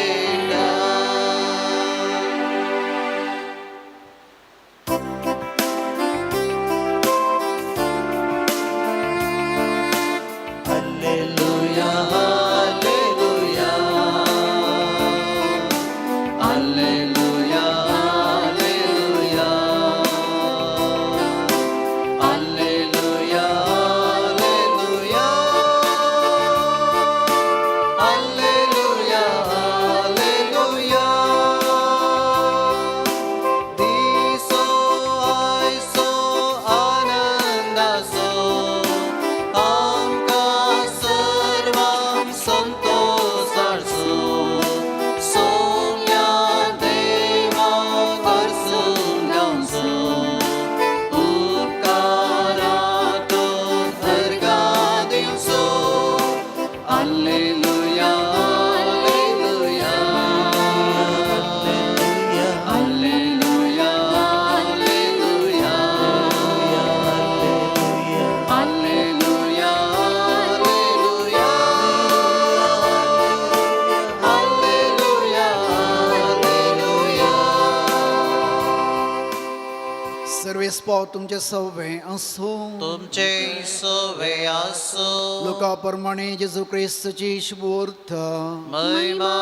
Alleluia, alleluia. Alleluia, alleluia. Alleluia, alleluia. Alleluia, alleluia. Diso aiso anandaso आमकां सर्वांक संतोषाचो सोम्या देवाक अर्सून गावचो उपकारांतून अर्गा दिवचो Alleluia, alleluia. Alleluia, alleluia. Alleluia, alleluia. Alleluia, alleluia. सर्वेस्पाव तुमचे सव्वे असो. तुमचे सवे आसो लोकाप्रमाणे जेजू ख्रिस्ताची शुभोर्थ. महिमा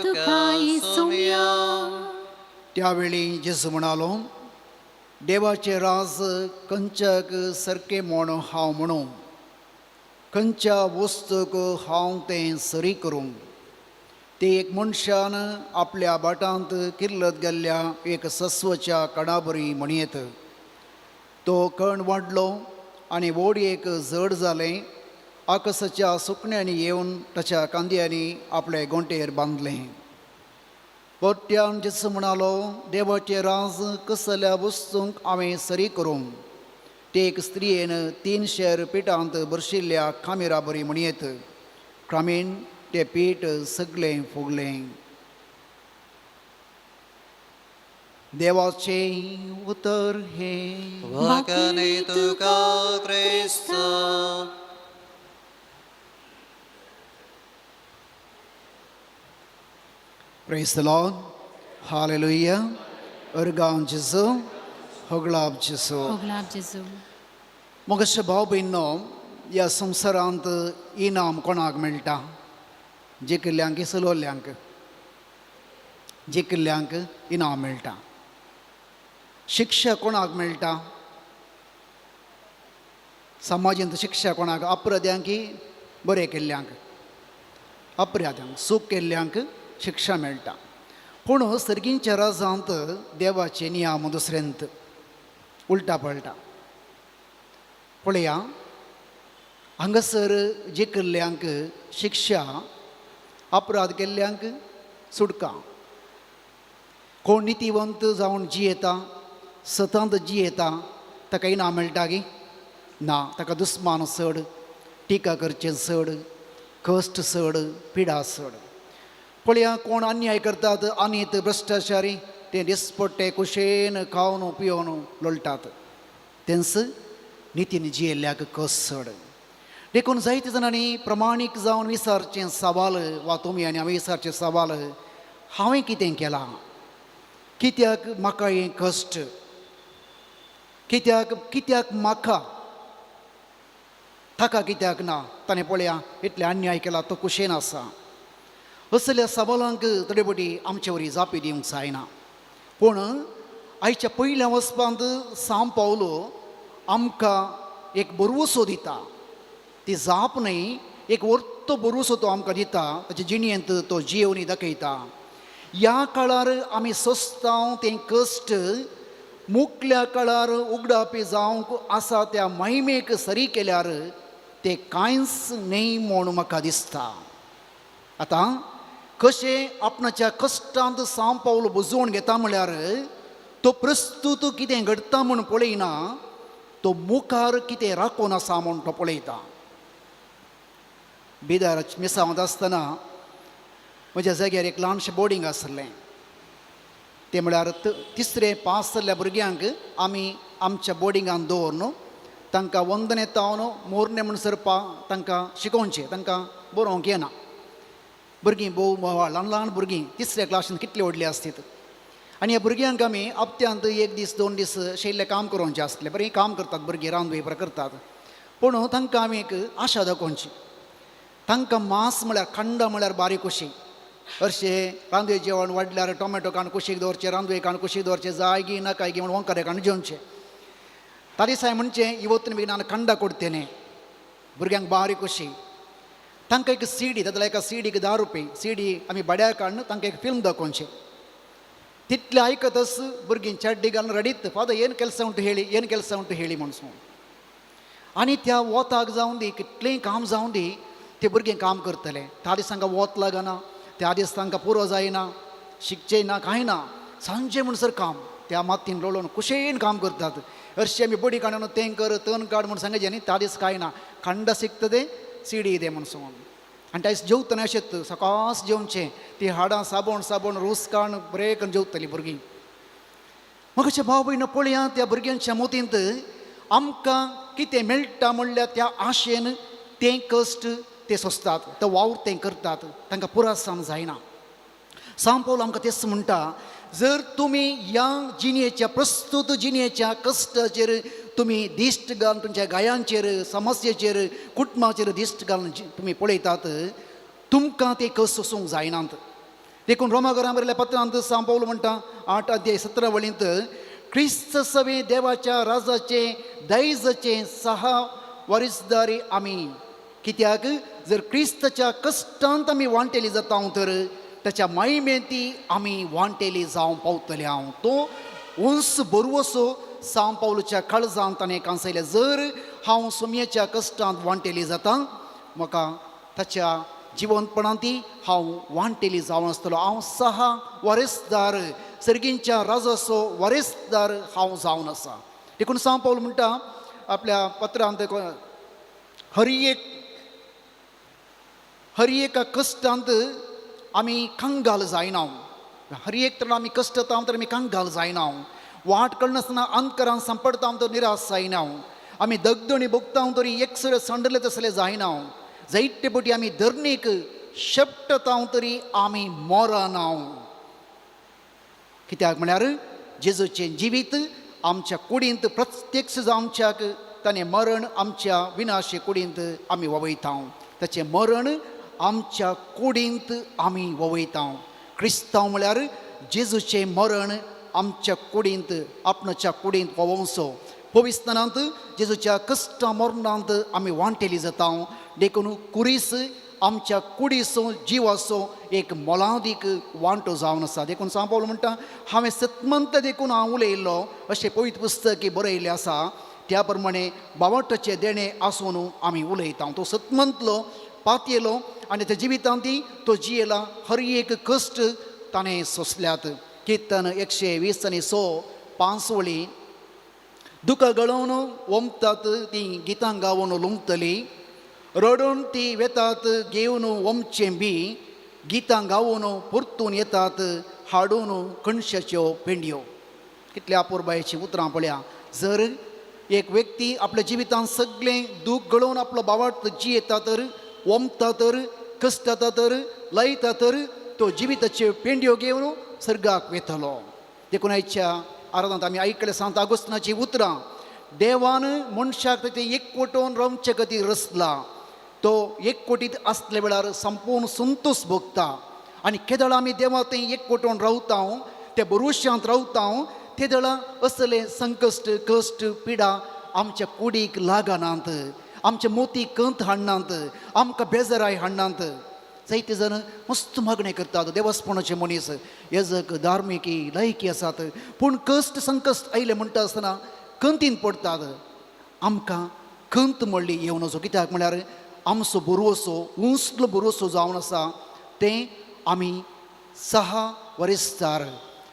तुका येसुया. त्यावेळी जेजू म्हणालो, देवाचे राज कंचाक सारके म्हण हांव म्हणू, खंयच्या वस्तूक हांव तें सरी करूं. ते एक मनशान आपल्या बाटांत किर्लत गेल्ल्या एक सस्वच्या कणाबरी म्हणयेत. तो कण वाडलो आनी वोडयेक जड जालें. आकाशाच्या सुकण्यांनी येवन ताच्या कांद्यांनी आपले गोंटेर बांदलें. पोट्यान जेसू म्हणालो, देवाचे राज कसल्या वस्तूंक हांवें सरी करूं. ते एक स्त्रियेन 300 पिठांत बरशिल्ल्या खामिरा बरी म्हणयेत. क्रामीण तें पीठ सगळें फुगलें. देवाचे उतर हे. वखणी तुका क्रिस्त. Praise the Lord. Hallelujah. अर्गांव जेजू, होगलाब जेजू. ओगलाब जेजू. मोगशे भाव भयणो, ह्या संवसारांत इनाम कोणाक मेळटा? जिखल्ल्यांक सलोल्ल्यांक. जिखल्ल्यांक इनाम मेळटा. शिक्षा कोणाक मेळटा? समाजांत शिक्षा कोणाक? अपराध्यांक की बरें केल्ल्यांक? अपराध्यांक, चूक केल्ल्यांक शिक्षा मेळटा. पूण सर्गींच्या राजांत देवाचे नियम दुसरेंत उलटा पळटा. पळया, हांगासर जिखल्ल्यांक शिक्षा, अपराध केल्ल्यांक सुटका. कोण नितीवंत जावन जियेता, सतत जियेता, ताका इनाम मेळटा गी? ना, ताका दुस्मान चड, टिका करचें चड, कश्ट चड, पिडा चड. पळया, कोण अन्याय करतात, अनित, भ्रश्टाचारी, ते दिसपट्टे कुशेन खावन पिवन लोळटात तेंस नितीन जियेल्ल्याक कस चड देखून जायते जाणांनी प्रमाणीक जावन विचारचें सवाल वा तुमी आनी हांवें विचारचें सवाल हांवें कितें केलां कित्याक म्हाका हें कश्ट कित्याक म्हाका ताका कित्याक ना ताणें पळया इतले अन्याय केला तो कुशेन आसा असल्या सवालांक तडेपटी आमचे वरी जापी दिवंक जायना पूण आयच्या पयल्या वचपांत सांव पावलो आमकां एक बरवसो दिता ती जाप न्हय एक वर्तो बरवसो तो आमकां दिता ताचे जिणयेंत तो जियोवनी दाखयता ह्या काळार आमी सोंसतांव तें कश्ट मुखल्या काळार उगडापी जावंक आसा त्या महिमेक सरी केल्यार ते कांयच न्हय म्हूण म्हाका दिसता आतां कशें आपणाच्या कश्टांत सांव पावलो बुजोवन घेता म्हळ्यार तो प्रस्तूत कितें घडटा म्हूण पळयना तो मुखार कितें राखून आसा म्हूण तो पळयता बिदार मिसांत आसतना म्हज्या जाग्यार एक ल्हानशें बोर्डींग आसलें तें म्हळ्यार तिसरें पास जाल्ल्या भुरग्यांक आमी आमच्या बोर्डिंगान दवरून तांकां वंदन येतावन मोरणे म्हणसर तांकां शिकोवचें तांकां बरोवंक येना भुरगीं भोव ल्हान ल्हान भुरगीं तिसऱ्या क्लासीन कितलीं व्हडलीं आसतात आनी ह्या भुरग्यांक आमी हप्त्यांत एक दीस 2 दीस अशें इल्लें काम करोवचें आसलें बरें काम करतात भुरगीं रांदवे बरें करतात पूण तांकां आमी एक आशा दाखोवची तांकां मांस म्हळ्यार खंडा म्हळ्यार बारीक कशी हरशें रांदवे जेवण वाडल्यार टोमॅटो काडून कुशीक दवरचें रांदवे काडून कुशीक दवरचें जाय गी नाका गी म्हणून वंकरे काडून जेवचें ता दिसा म्हणचें इवत्तून बी ನಾನು खंडा ಕೊಡ್ತೇನೆ भुरग्यांक बारीक कशी तांकां एक सीडी तातूंतल्या एका सीडीक 10 रुपये सीडी आमी बड्यार काडून तांकां एक फिल्म दाखोवचें तितलें आयकतच भुरगीं चड्डी घालून रडीत फादर ಏನು ಕೆಲಸ ಉಂಟು ಹೇಳಿ म्हणून आनी त्या वोताक जावन दी कितलेंय काम जावन दी ते भुरगें काम करतले त्या दीस तांकां वोत लागना त्या दीस तांकां पुरो जायना शिकचें ना कांय ना सांजे म्हणसर काम त्या मातयेन लोळोवन कुशेन काम करतात हरशीं आमी बडी काडून तें कर तन काड म्हूण सांगचें न्ही त्या दीस कांय ना खंड शिकता तें सीडी दे म्हणून आनी त्या दीस जेवतना अशेंच सकाळच जेवचें ती हाडां साबण रोस काडून बरें करून जेवतलीं भुरगीं म्हाका अशें भाव भयण पळया त्या भुरग्यांच्या मोतींत आमकां कितें मेळटा म्हणल्यार त्या आशेन तें कश्ट ते सोंसतात तो वावर तें करतात तांकां पुरासावन जायना सांव पावलो आमकां तेच म्हणटा जर तुमी ह्या जिणेच्या प्रस्तूत जिणेच्या कश्टाचेर तुमी दिश्ट घालून तुमच्या गायांचेर समस्येचेर कुटुंबाचेर दिश्ट घालून तुमी पळयतात तुमकां ते कश्ट सोसूंक जायनात देखून रोमाकारां बरयल्ल्या पत्रांत सांव पावलो म्हणटा 8 अध्याय 17 वळींत क्रिस्त सवे देवाच्या राजाचे दैजाचे 6 वारिसदारी आमी कित्याक जर क्रिस्ताच्या कश्टांत आमी वांटेली जाता तर ताच्या महिमेंती आमी वांटेली जावंक पावतले हांव तो उंच बरवसो सांव पावलोच्या काळजांत ताणें कांसयलें जर हांव सुमयेच्या कश्टांत वांटेली जाता म्हाका ताच्या जिवंतपणांती हांव वांटेली जावन आसतलो हांव 6 वारेसदार सर्गींच्या राजाचो वारेसदार हांव जावन आसा देखून सांव पावलो म्हणटा आपल्या पत्रांत हर एका कश्टांत आमी कंगाल जायना हर एक तर आमी कश्ट येता तर आमी कंगाल जायना वाट कळनासतना अंतकरान संपडता तर निराश जायना आमी दगदणी भोगता तरी एकसर संडले तसले जायना जायते पटी आमी धरणीक शेपटता तरी आमी मरना कित्याक म्हळ्यार जेजूचें जिवीत आमच्या कुडींत प्रत्यक्ष जावच्याक ताणें मरण आमच्या विनाशी कुडींत आमी ववयता ताचें मरण आमच्या कुडींत आमी ववयता क्रिस्तांव म्हळ्यार जेजूचें मरण आमच्या कुडींत आपणाच्या कुडींत ववोवचो पवित्रांत जेजूच्या कश्टा मरणांत आमी वांटेली जाता देखून कुरीस आमच्या कुडीचो जिवाचो एक मोलादीक वांटो जावन आसा देखून सांव पावलो म्हणटा हांवें सतमंत देखून हांव उलयल्लो अशें पवित्र पुस्तकी बरयल्लें आसा त्या प्रमाणे बावटाचें देणें आसून आमी उलयता तो सतमंतलो पातयेलो आनी त्या जिवितांत तो जियेला हर एक कश्ट ताणें सोंसल्यात कीर्तन 120 5 वळी दुकां गळोवन ओमतात ती गितां गावन लुंगतली रडून ती वेतात घेवन ओमचें बी गितां गावन परतून येतात हाडून कणशाच्यो पेंडयो. कितल्या अपुरबायेची उतरां पळया. जर एक व्यक्ती आपल्या जिवितांत सगळें दूख गळोवन आपलो बावार्थ जियेता तर, वमता तर, कश्टाता तर, लयता तर तो जिविताच्यो पेंडयो घेवन सर्गाक वेतलो. देखून आयच्या आराधांत आमी आयकले सांत आगोस्तिनाची उतरां. देवान मनशाक ते एकवटून रावचे खातीर रचला. तो एकवटीत आसले वेळार संपूर्ण संतोष भोगता. आनी केदळ आमी देवा थंय एकवटून रावता, ते भरोश्यांत रावता, ते दळा असले संकश्ट, कश्ट, पिडा आमच्या कुडीक लागनात, आमच्या मोतीक कंत हाडनात, आमकां बेजाराय हाडनात. जायते जण मस्त मागणें करतात, देवास्पणाचे मनीस, येजक, धार्मिकी, लायकी आसात, पूण कश्ट संकश्ट आयले म्हणटा आसतना कंतीन पडतात. आमकां कंत म्हणली येवन वचो. कित्याक म्हळ्यार आमचो बरोसो उंचलो बरोसो जावन आसा तें आमी 6 वरेस्तार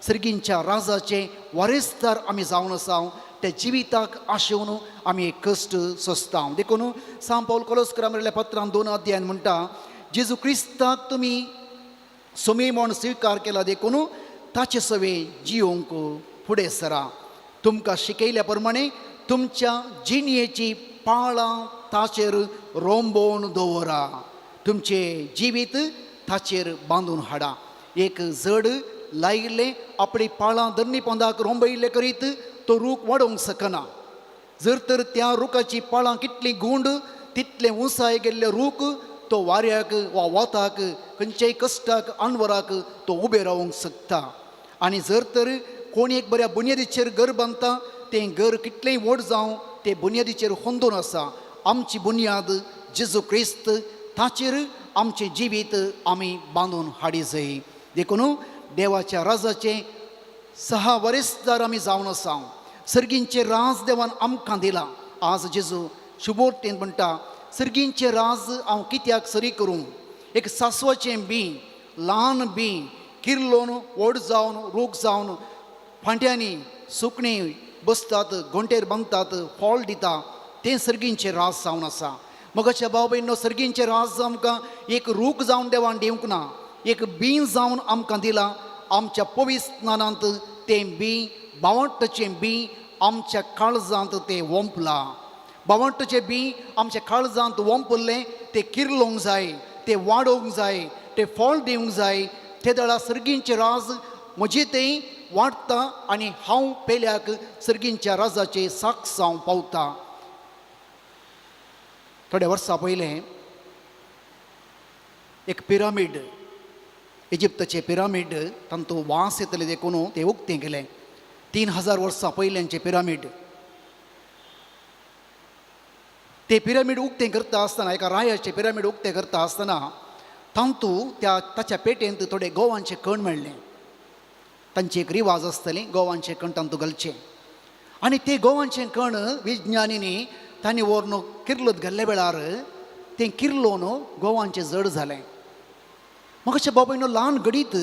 सर्गींच्या राजाचे वारेस्तार आमी जावन आसा. त्या जिविताक आशेवन आमी एक कश्ट सोंसता. देखून सांत पावल कोलोस्करांक बरयल्ल्या पत्रांत 2 अध्यायान म्हणटा, जेजू क्रिस्ताक तुमी सोमे म्हूण स्विकार केला, देखून ताचे सवे जियोंक फुडें सरा. तुमकां शिकयल्या प्रमाणे तुमच्या जिणयेची पाळां ताचेर रोंबोवन दवरा. तुमचे जिवीत ताचेर बांदून हाडा. एक जड लायिल्ले आपली पाळां धरणी पोंदाक रोंबयिल्ले करीत तो रूख वाडोवंक शकना. जर तर त्या रुखाची पाळां कितली गुंड तितले उंचाय गेल्ले रूख तो वाऱ्याक वा वताक खंयच्याय कश्टाक अणवराक तो उबें रावंक शकता. आनी जर तर कोण एक बऱ्या बुनयादीचेर घर बांदता, तें घर कितलेंय व्हड जावं ते बुनयादीचेर होंदून आसा. आमची बुनयाद जेजू क्रिस्त, ताचेर आमचें जिवीत आमी बांदून हाडी जाय. देखून देवाच्या राजाचे 6 वरेस्तार आमी जावन आसा. सर्गींचे राज देवान आमकां दिला. आज जेजू शुभोर्तेन म्हणटा, सर्गींचे राज हांव कित्याक सरी करूं. एक सासवाचें बी, ल्हान बी किर्लोवन व्हड जावन रूख जावन फांट्यांनी सुकणीं बसतात, घोंटेर बांदतात, फॉल दिता, तें सर्गींचे राज जावन आसा. मगाच्या भाव भयणो, सर्गींचे राज आमकां एक रूख जावन देवान दिवंक ना, एक बी जावन आमकां दिला. आमच्या पवित्र स्नानांत तें बी, बावट्टाचें बी आमच्या काळजांत तें वोंपला. बावट्टाचें बी आमच्या काळजांत वोंपल्लें तें किर्लोवंक जाय, तें वाडोवंक जाय, तें फळ दिवंक जाय. ते दळा सर्गींचे राज म्हजें तें वाडटा आनी हांव पेल्याक सर्गींच्या राजाचे साक्ष जावं पावता. थोड्या वर्सां पयलें एक पिरामीड, इजिप्तचे पिरामीड, तांचो वास येतले देखून ते उक्तें केलें. 3000 वर्सां पयल्यांचे पिरामीड. ते पिरामीड उक्तें करता आसतना, एका रायाचे पिरामीड उक्तें करता आसतना ताच्या पेटेंत थोडे गोवांचे कण मेळ्ळे. तांची एक रिवाज आसतली, गोवांचे कण तांतू घालचे. आनी ते गोवांचे कण विज्ञानीनी तांणी व्हरून किर्लत घाल्ल्या वेळार तें किर्लोवन गोवांचें जड जालें. म्हाका अशें बाबायनो ल्हान घडीत,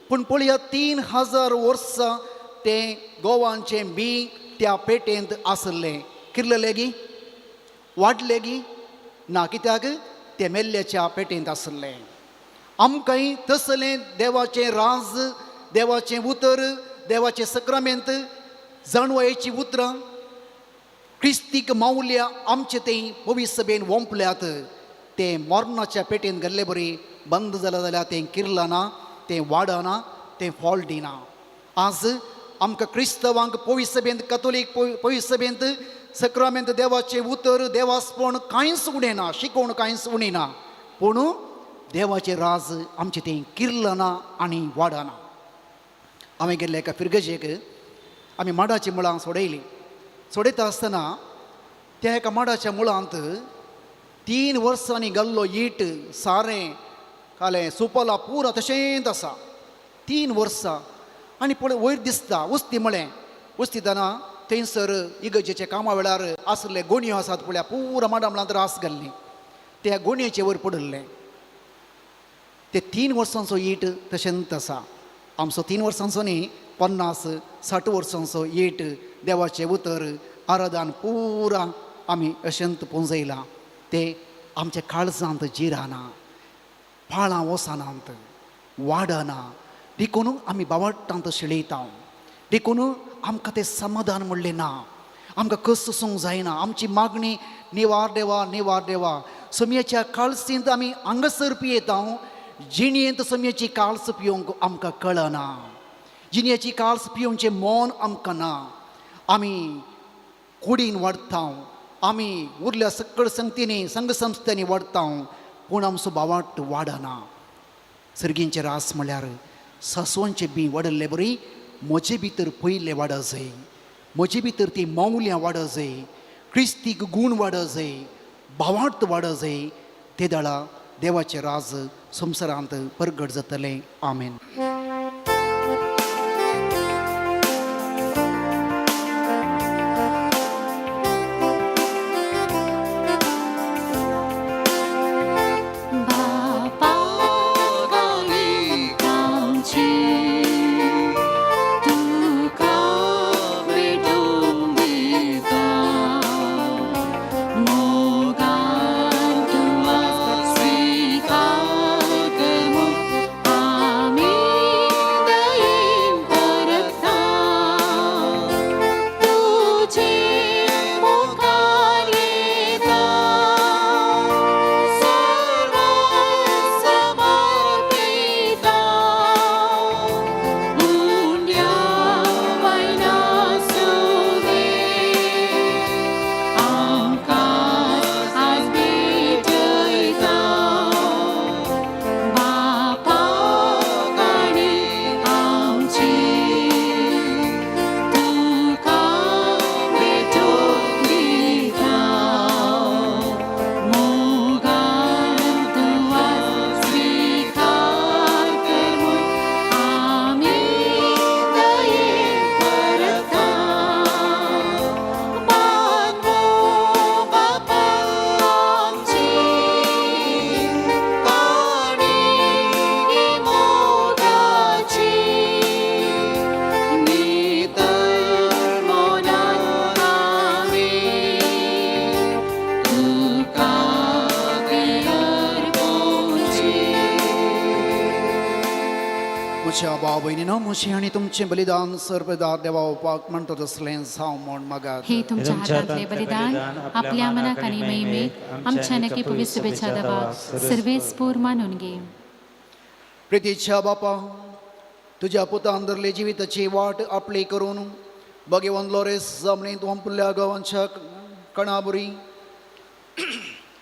पूण पळया 3000 वर्सां तें गोवांचें बी त्या पेटेंत आसलें. किर्ललें गी, वाडलें गी ना, कित्याक तें मेल्ल्याच्या पेटेंत आसलें. आमकांय तसलें देवाचें राज, देवाचें उतर, देवाचें सक्रामेंत, जाणवायेचीं उतरां, क्रिस्तीक मावल्या आमचे तें पवित्र सभेन वोंपल्यात. तें मरणाच्या पेटेन घाल्ले बरी बंद जालें जाल्यार तें किर्लना, तें वाडना, तें फॉल दिना. आज आमकां क्रिस्तवांक पवित्र सभेंत, कॅथोलीक पवित्र सभेंत सक्रामेंत, देवाचें उतर, देवास्पण कांयच उणें ना, शिकोवण कांयच उणी ना, पूण देवाचें राज आमचें तें किर्लना आनी वाडना. हांवें गेल्ले एका फिरगजेक आमी माडाचीं मुळां सोडयलीं. सोडयता आसतना त्या एका माडाच्या मुळांत 3 वर्सांनी घाल्लो ईट, सारें कालें, सुपलां पुरा तशेंच आसा. 3 वर्सां. आनी पळय वयर दिसता उस्ती म्हळें. उस्तितना थंयसर इगर्जेच्या कामा वेळार आसले गोणयो आसात पळय, पुरा माडा मुळांत रास घाल्ली, त्या गोणयेचे वयर पडले. ते 3 वर्सांचो ईट तशेंच आसा. आमचो 3 वर्सांचो न्ही, 50-60 वर्सांचो ईट, देवाचें उतर, आराधन पुरा आमी अशेंत पुंजयलां. ते आमच्या काळजांत जिराना, पाळां वसनांत, वाडना, देखून आमी बावट्टांत शिळयता देखून आमकां तें समाधान म्हणलें ना आमकां कस सोंक जायना आमची मागणी निवार देवा समयाच्या काळसींत आमी हांगासर पियेता जिणयेंत समयाची काळस पिवंक आमकां कळना जिणयेची काळस पिवचें मौन आमकां ना आमी कुडीन वाडटा आमी उरल्या सकळ संगतींनी संघ संस्थांनी वाडटा पूण आमचो बावाट वाडना सर्गींचे रास म्हळ्यार सासवांचें बी वाडल्लें बरी म्हजे भितर पयलें वाडा जाय म्हजे भितर ती मौल्यां वाडा जाय क्रिस्तीक गूण वाडा जाय भावार्थ वाडा जाय ते दाळा देवाचें राज संवसारांत परगट जातलें आमेन. म्हज्या भाव भयणीनो म्हजें आनी तुमचें बलिदान सर्वदा देवा ओपाक म्हणटा तसलें जावं म्हण मागात. हे तुमच्या हातांतले बलिदान आपल्या मनाक आनी महिमेक आमच्या नक्की पवित्र शुभेच्छा दबाक सर्वेस्पूर मानून घे. प्रितीच्या बापा तुज्या पुतान धरले जिविताची वाट आपली करून भगवान लोरेस जमनींत ओंपल्या गांवांच्या कणाबरी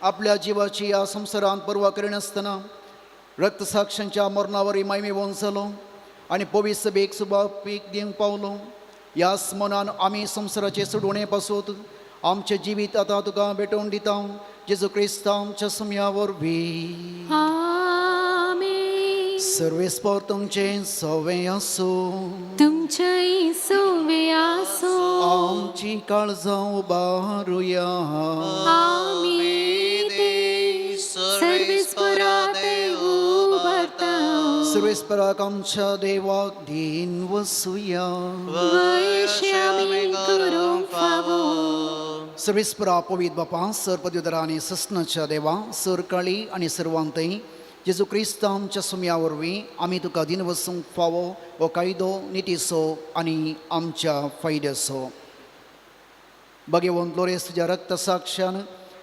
आपल्या जिवाची ह्या संवसारांत पर्वा करिनासतना रक्तसाक्षांच्या मरणावरी मैमे वंचलो आनी पवित्र सभेक सुबाग पीक दिवंक पावलो. ह्या स्मरणान आमी संवसाराचे सोडवणे पासून आमचें जिवीत आतां तुका भेटोवन दिता जेजू क्रिस्त आमच्या सुमया वरवीं. आमेन. सर्वेस्पर तुमचें सवें आसूं तुमचें सवें आसूं आमची काळजां उबारुया. आमी ते सर्वेस्परा देव उबारता. सर्वेस्पराक आमच्या देवाक दिन वसूया. वैश्यामी करूंक फावो. सर्वेस्परा पवित्र बापा सर पदवीधरा आनी सस्नाच्या देवा सर काळी आनी सर्वांतय जेजू क्रिस्त आमच्या सुमया वरवीं आमी तुका दिन वसूंक फावो हो कायदो नितीसो आनी आमच्या फायद्याचो. भगवंत लोरेस तुज्या रक्त साक्षान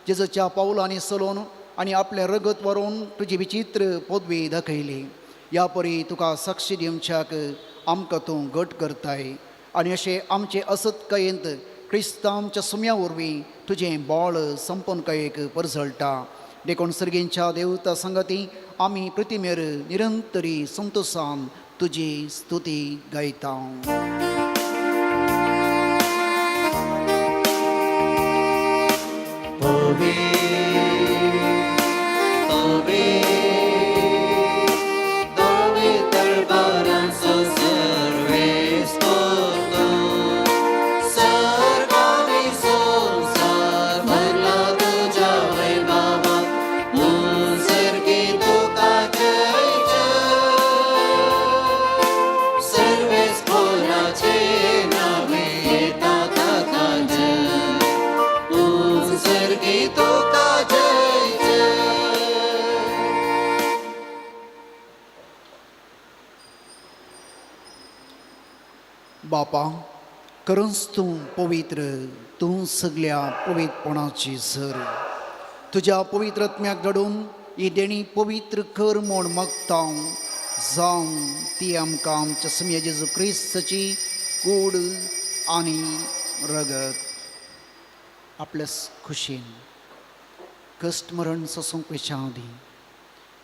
जेजूच्या पावलांनी चलोवन आनी आपलें रगत व्हरून तुजी विचित्र पदवी दाखयली. ह्या परी तुका साक्षी दिवच्याक आमकां तूं घट करताय आनी अशें आमचे असतकायेंत क्रिस्त आमच्या सुमया वरवीं तुजें बाळ संपनकायेक परजळटा. देखून सर्गेंच्या देवता संगती आमी प्रतिमेर निरंतरी संतोशान तुजी स्तुती गायता. बापा, खरंच तूं पवित्र, तूं सगळ्या पवित्रपणाची झर. तुज्या पवित्र आत्म्याक धाडून ही देणी पवित्र कर म्हूण मागता जावं ती आमकां आमच्या समेज जेजू क्रिस्ताची कूड आनी रगत आपल्या खुशेन कश्ट मरण सोसूंक वेचाव दी.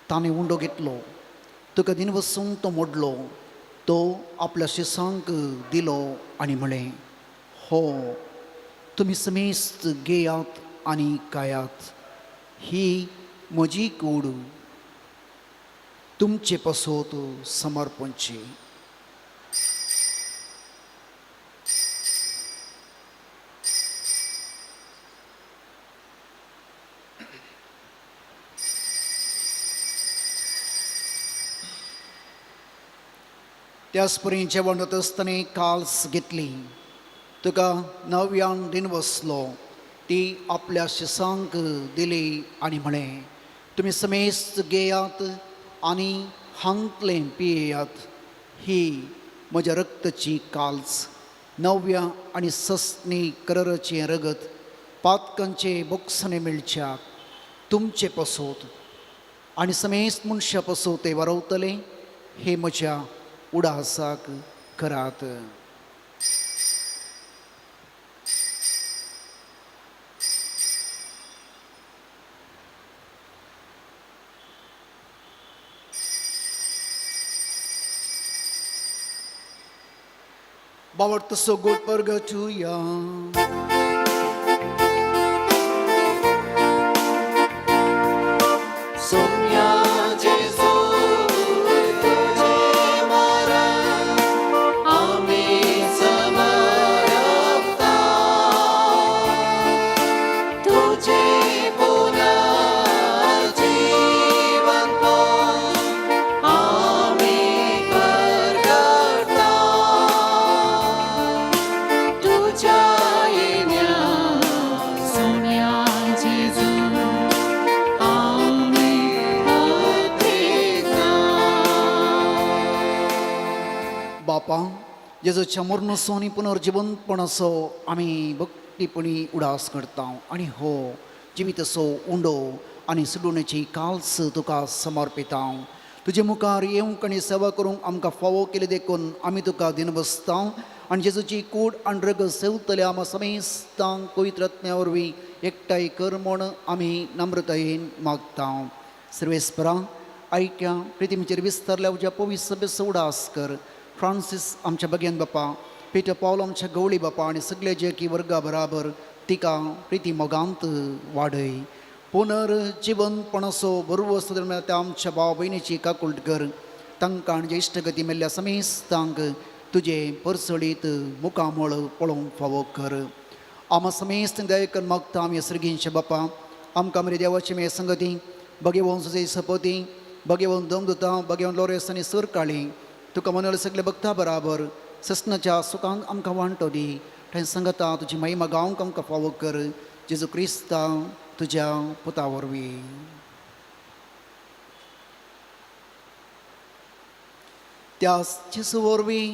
ताणें उंडो घेतलो, तुका दिन वसूंक तो मोडलो, तो आपल्या शिसांक दिलो आनी म्हळें, हो तुमी समेस्त घेयात आनी खायात, ही म्हजी कूड तुमचे पसोत समर्पणची. त्याच परी जेवण वता आसतना काल्स घेतली, तुका नव्यान दिन वसलो, ती आपल्या शिसांक दिली आनी म्हळें, तुमी समेस्त घेयात आनी हांतलें पियेयात, ही म्हज्या रक्ताची काल्स, नव्या आनी सस्नी करराचें रगत पातकांचे बोगसणे मेळच्याक तुमचे पसोत आनी समेस्त मनशा पसोत ते वारवतले, हे म्हज्या उडासाक करात. Bawarta so good purgatoria. Sumya Jesu तुझे मारा आम्ही समर्पता, तुझे पुन्हा जीवन पण आम्ही करता, तुझ्या येण्या सोम्या जेजू बापा, जेजूच्या मरणसो आनी पुनर्जिवंतपणाचो आमी भक्तीपणी उडास करता आनी हो जिवितसो उंडो आनी सुडोवणेची काल्स तुका समर्पिता. तुजे मुखार येवंक आनी सेवा करूंक आमकां फावो केले देखून आमी तुका दिन बसता आनी जेजूची कूड आनी रगत सेवतल्या आमा समेस्तांक पवित्र आत्म्या वरवीं एकठांय कर म्हूण आमी नम्रतायेन मागता. सर्वेस्परा, ऐक्या प्रितीमेचेर विस्तारल्या उज्या पवित्र सभेचो उडास कर. फ्रांसीस आमच्या भगियन बापा, पिटर पावलो आमच्या गवळी बापा आनी सगळे जे की वर्गा बराबर तिका प्रिती मोगांत वाडय. पुनर्जिवंतपणाचो बरो वस्तू त्या आमच्या भाव भयणीची काकुळट कर. तांकां आनी ज्येश्ठ गती मेल्ल्या समेस्तांक तुजे परसडीत मुखामळ पळोवंक फावो कर. आमा समेस्त दयेकन मागता आमी सर्गींचे बापा, आमकां मरे देवाची मे संगती भगेवंत सुजे सपती, भगेवंत दमदुता, भगेवंत लोरेस आनी सर काळी तुका मनल सगळे भक्ता बराबर ससनाच्या सुखांक आमकां वांटो दी. थंय संगता तुजी महिमा गावंक आमकां फावो कर. जेजू क्रिस्ता तुज्या पुता वरवीं. त्याच जेजू वरवीं,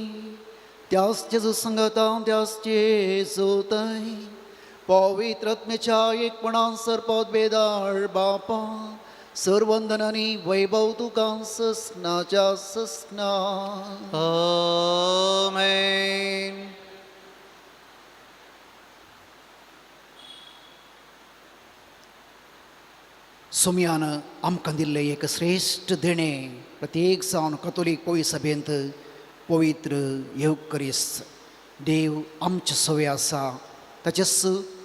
त्याच जेजू संगता, त्याच जेजू थंय पवित्र आत्म्याच्या एकपणान सरपद बेदाळ बापा, सर्वंदनानी वैभव तुका ससनाच्या ससना. Amen. सुमयान आमकां दिल्लें एक श्रेश्ठ देणें प्रत्येक जावन कथोलीक पवित्र सभेंत पवित्र येवकरीस्त देव आमचे सवे आसा ताचेच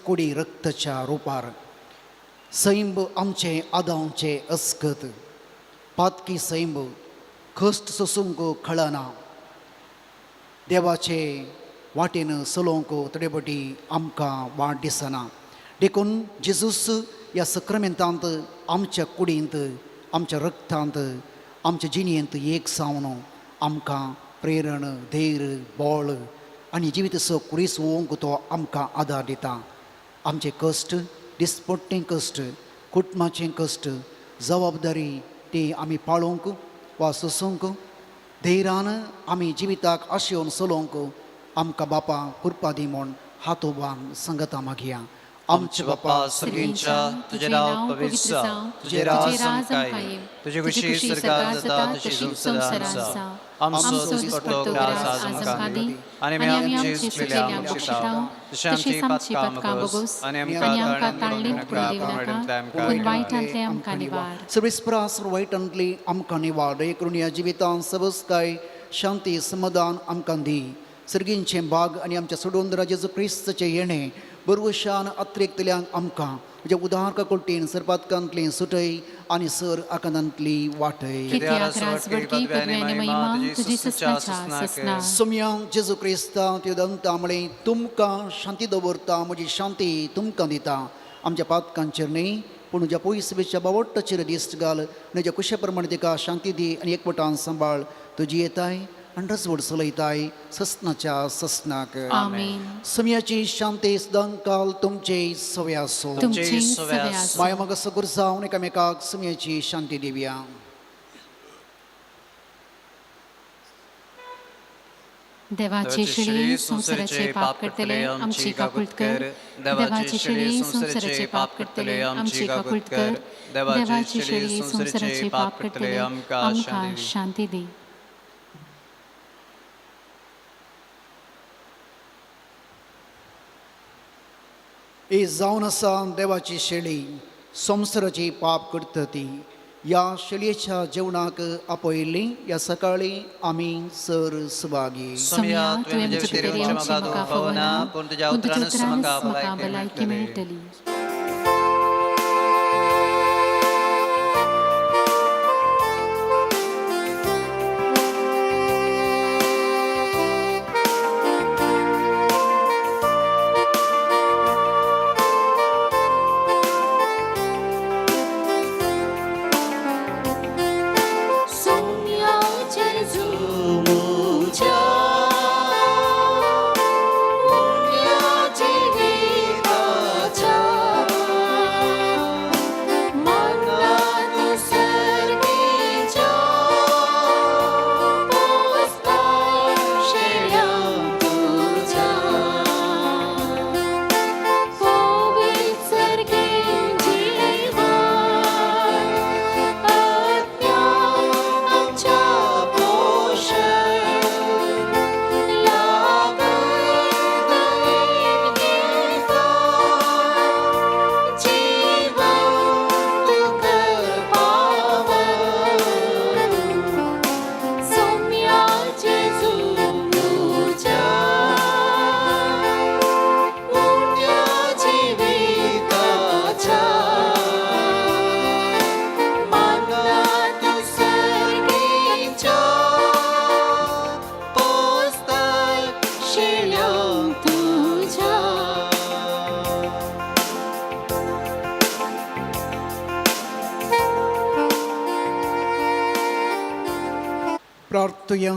कुडी रक्ताच्या रुपार सैंब आमचे आदांचे अस्कत पातकी सैंब कश्ट सोसूंक कळना देवाचे वाटेन चलोवंक तडेपटी आमकां वाट दिसना देखून जेजूस ह्या सक्रामेंतांत आमच्या कुडींत आमच्या रक्तांत आमच्या जिणयेंत एक जावन आमकां प्रेरण धैर्य बळ आनी जिवीतसो कुडीस वोवंक तो आमकां आदार दिता. आमचे कश्ट दिसपट्टे कश्ट कुटुंबाचें कश्ट जबाबदारी ती आमी पाळोवंक वा सोसूंक धैर्यान आमी जिविताक आशेवन चलोवंक आमकां बापा कृपा दी म्हूण हात उबान संगता मागया. आमचे बापा सर्गींच्या तुझे नाव पवित्र जावं, तुझे राज कायम, तुझे खुशी स्वर्गात जाता तशी संसारात जावं. आमचो दिसपट्टो ग्रास आज आमकां दी, आनी आमचे सुटलेले आमचे ठाव, तशें आमची पातकां बगोस, आनी आमकां ताळणेंत पडूं नाका, पूण वायटांतले आमकां निवार. सर्विस्परास वायटांतली आमकां निवाड. दय करून ह्या जिवितांत सबस काय शांती समाधान आमकां दी. सर्गींचे बाग आनी आमच्या सोडून जेजू क्रिस्ताचें येणें बरवशान अत्रेकतल्यांक आमकां म्हणजे उदार ककोटीन सरपातकांतली सुटय आनी सर आकांतांतली वाटय. कित्याक राजवडकी पदवी आनी महिमा तुजी सस्नाच्या सस्ना. सोम्या जेजू क्रिस्ता त्यो दंतामळे तुमकां शांती दवरता, म्हजी शांती तुमकां दिता. आमच्या पातकांचेर न्ही पूण तुज्या पयसबेच्या बावट्टाचेर दिश्ट घाल. म्हज्या कुशे प्रमाणे तिका शांती दी आनी एकवटान सांबाळ. तुजी येताय आनी रसवड चलयताय ससनाच्या ससनाक. आमीन. सोम्याची शांती सदां काल तुमचे सवय आसो. तुमची सवय आसूं. माय मग सगुर जावन एकामेकाक सोम्याची शांती दिवया. देवाची शिडी संवसाराचे पाप करतले आमची काकुळट कर. देवाची शिडी संवसाराचे पाप करतले आमची काकुळट कर. देवाची शिडी संवसाराचे पाप करतले आमकां शांती दी. ही जावन आसा देवाची शेळी संवसाराची पाप करता ती. या शेळयेच्या जेवणाक आपयल्ली या सकाळी आमी सर सुभागी. सोम्या तुवें आमचे भितर आमची म्हाका फवना, पूण तुज्या पूण तुज्या उतरानच उतरानच म्हाका म्हाका भलायकी भलायकी मेळटली. प्रार्थया.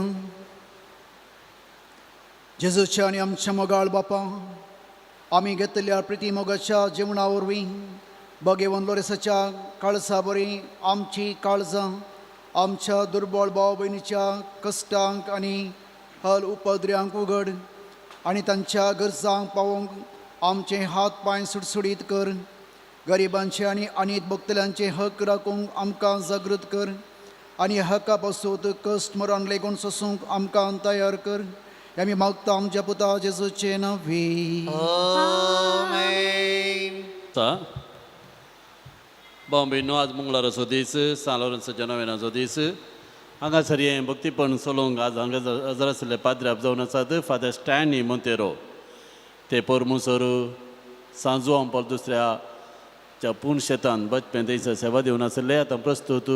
जेजूच्या आनी आमच्या मोगाळ बापा, आमी घेतलेल्या प्रिती मोगाच्या जेवणा वरवीं भगेवन लोरेसाच्या काळजा बरी आमची काळजां आमच्या दुर्बळ भाव भयणीच्या कश्टांक आनी हल उपद्र्यांक उगड आनी तांच्या गरजांक पावोवंक आमचे हात पांय सुटसुडीत कर. गरिबांचे आनी अनीत भक्तल्यांचे हक राखूंक आमकां जागृत कर आनी हका पासून कश्ट मरण लेगून सोसूंक आमकां तयार कर. आमी मागता आमच्या पुता जेजूचे नवी. आमेन. बांबेनो आज मंगळाराचो दीस, सालोरांचो नव्यानाचो दीस. हांगासर हें भक्तीपण चलोवंक आज हांगा हजर आशिल्ले पाद्री जावन आसात. फादर स्टॅनी मोंतेरो ते पोरमुसोर सांजू अंपल दुसऱ्या पूण शेतान बचपें थंयसर सेवा दिवन आसले. आतां प्रस्तूत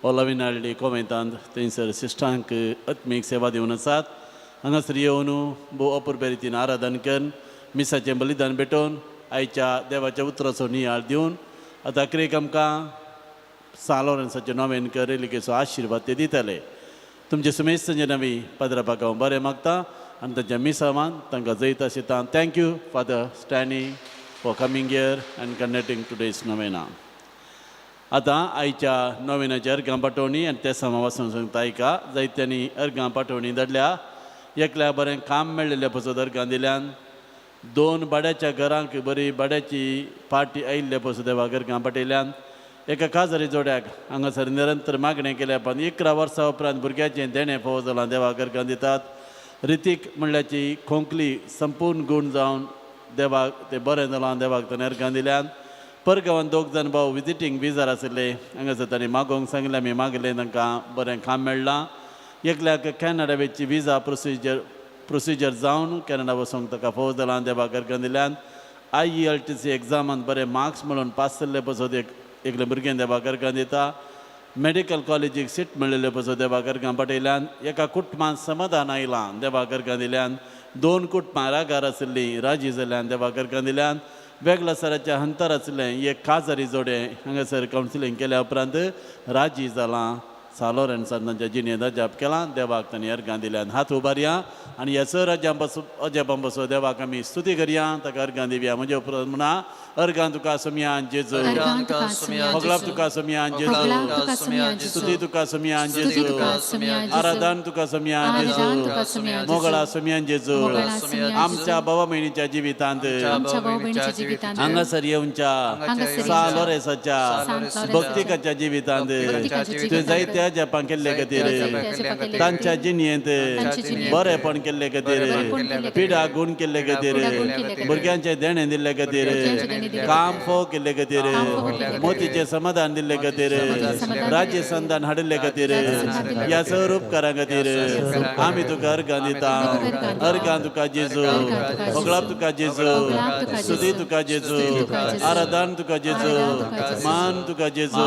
ओलाविनाळी कोमेंतांत थंयसर शिश्टांक आत्मीक सेवा दिवन आसात. हांगासर येवन भोव अपुर्बे रितीन आराधन करून मिसाचें बलिदान भेटोवन आयच्या देवाच्या उतराचो नियाळ दिवन आतां आखरेक आमकां सालोरांसाचे नोवेनकर रेलिकेचो आशिर्वाद ते दितले. तुमचे सुमेश संजय नवी पाद्रापाक हांव बरें मागता आनी तांच्या मिसावान तांकां Jait Ashita. Thank you father Stany for coming here and conducting today's novena. आतां आयच्या नोवेनाची अर्गां पाठोवणी आनी त्या समावासान सांगता आयका. जायत्यांनी अर्गां पाठोवणी धाडल्या. एकल्याक बरें काम मेळिल्लें पसत अर्गां दिल्यान 2 भाड्याच्या घरांक बरी भाड्याची पार्टी आयिल्ले पसत देवाक अर्गां पाटयल्यान एका काजारी जोड्याक हांगासर निरंतर मागणें केल्या पण 11 वर्सां उपरांत भुरग्याचें देणें फावो जालां देवाक अर्गां दितात रितीक म्हणल्याची खोंकली संपूर्ण गूण जावन देवाक तें बरें जालां देवाक ताणें अर्गां दिल्यान परगांवान 2 जाण भाव विजिटींग विजार आशिल्ले हांगासर तांणी मागोवंक सांगलें आमी मागलें तांकां बरें काम मेळ्ळां एकल्याक कॅनडा वेची विजा प्रोसिजर जावन कॅनडा वचूंक ताका फावो जालां देवाक अर्गां दिल्यान IELTC एग्जामांत बरे मार्क्स मेळोवन पास जाल्ले पसत एकले भुरगें देवाक अर्गां दिता मेडिकल कॉलेजीक सीट मेळिल्ले पसत देवाक अर्गां पाटयल्यान एका कुटुंबांत समाधान आयलां देवाक अर्गां दिल्यान 2 कुटुंबां रागार आशिल्लीं राजी जाल्यान देवाक अर्गां दिल्यान वेगळ्या सराच्या अंतर आशिल्लें एक काजारी जोडें हांगासर कावन्सिलींग केल्या उपरांत राजी जालां सालो रेन्सान तांच्या जिणेंत अजाप केलां देवाक तांणी अर्गां दिल्यान हात उबारया आनी ह्या स अजापां बसो देवाक आमी स्तुती करया ताका अर्गां दिवया म्हणजे उपरांत म्हणा अर्गां तुका सोम्यान जेजू होगलाप तुका सोम्यान जेजू स्तुती तुका सोम्यान जेजू आराधन तुका सोम्यान जेजू मोगळा सोम्यान जेजू आमच्या भावा भयणीच्या जिवितांत हांगासर येवच्या सालोरेसाच्या भक्तिकाच्या जिवितांत तुवें जायत्या जपां केल्ले खातीर तांच्या जिणयेंत बरेपण केल्ले खातीर पिडा गूण केल्ले खातीर भुरग्यांचें देणें दिल्ले खातीर काम फोव केल्ले खातीर मोतीचें समाधान दिल्ले खातीर राज्य संधान हाडिल्ले खातीर ह्या सर उपकारां खातीर आमी तुका अर्गां दिता अर्गां तुका जेजू होगळाप तुका जेजू स्तुती तुका जेजू आराधन तुका जेजू मान तुका जेजू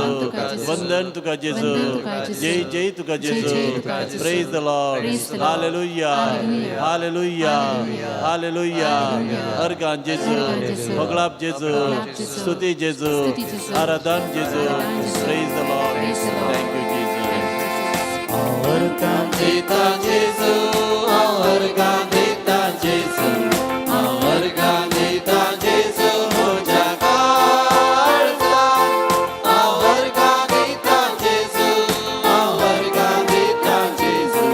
वंदन तुका जेजू जय जय तुका जेजू प्रेज द लॉर्ड हालेलुया हालेलुया हालेलुया अर्गां जेजू होगळाप जेजू स्तुती जेजू आराधन Jezu praise the lord thank you Jezu अर्गां दिता जेजू अर्गां दिता जेजू अर्गां दिता जेजू म्हज्या काळजांत अर्गां दिता जेजू अर्गां दिता जेजू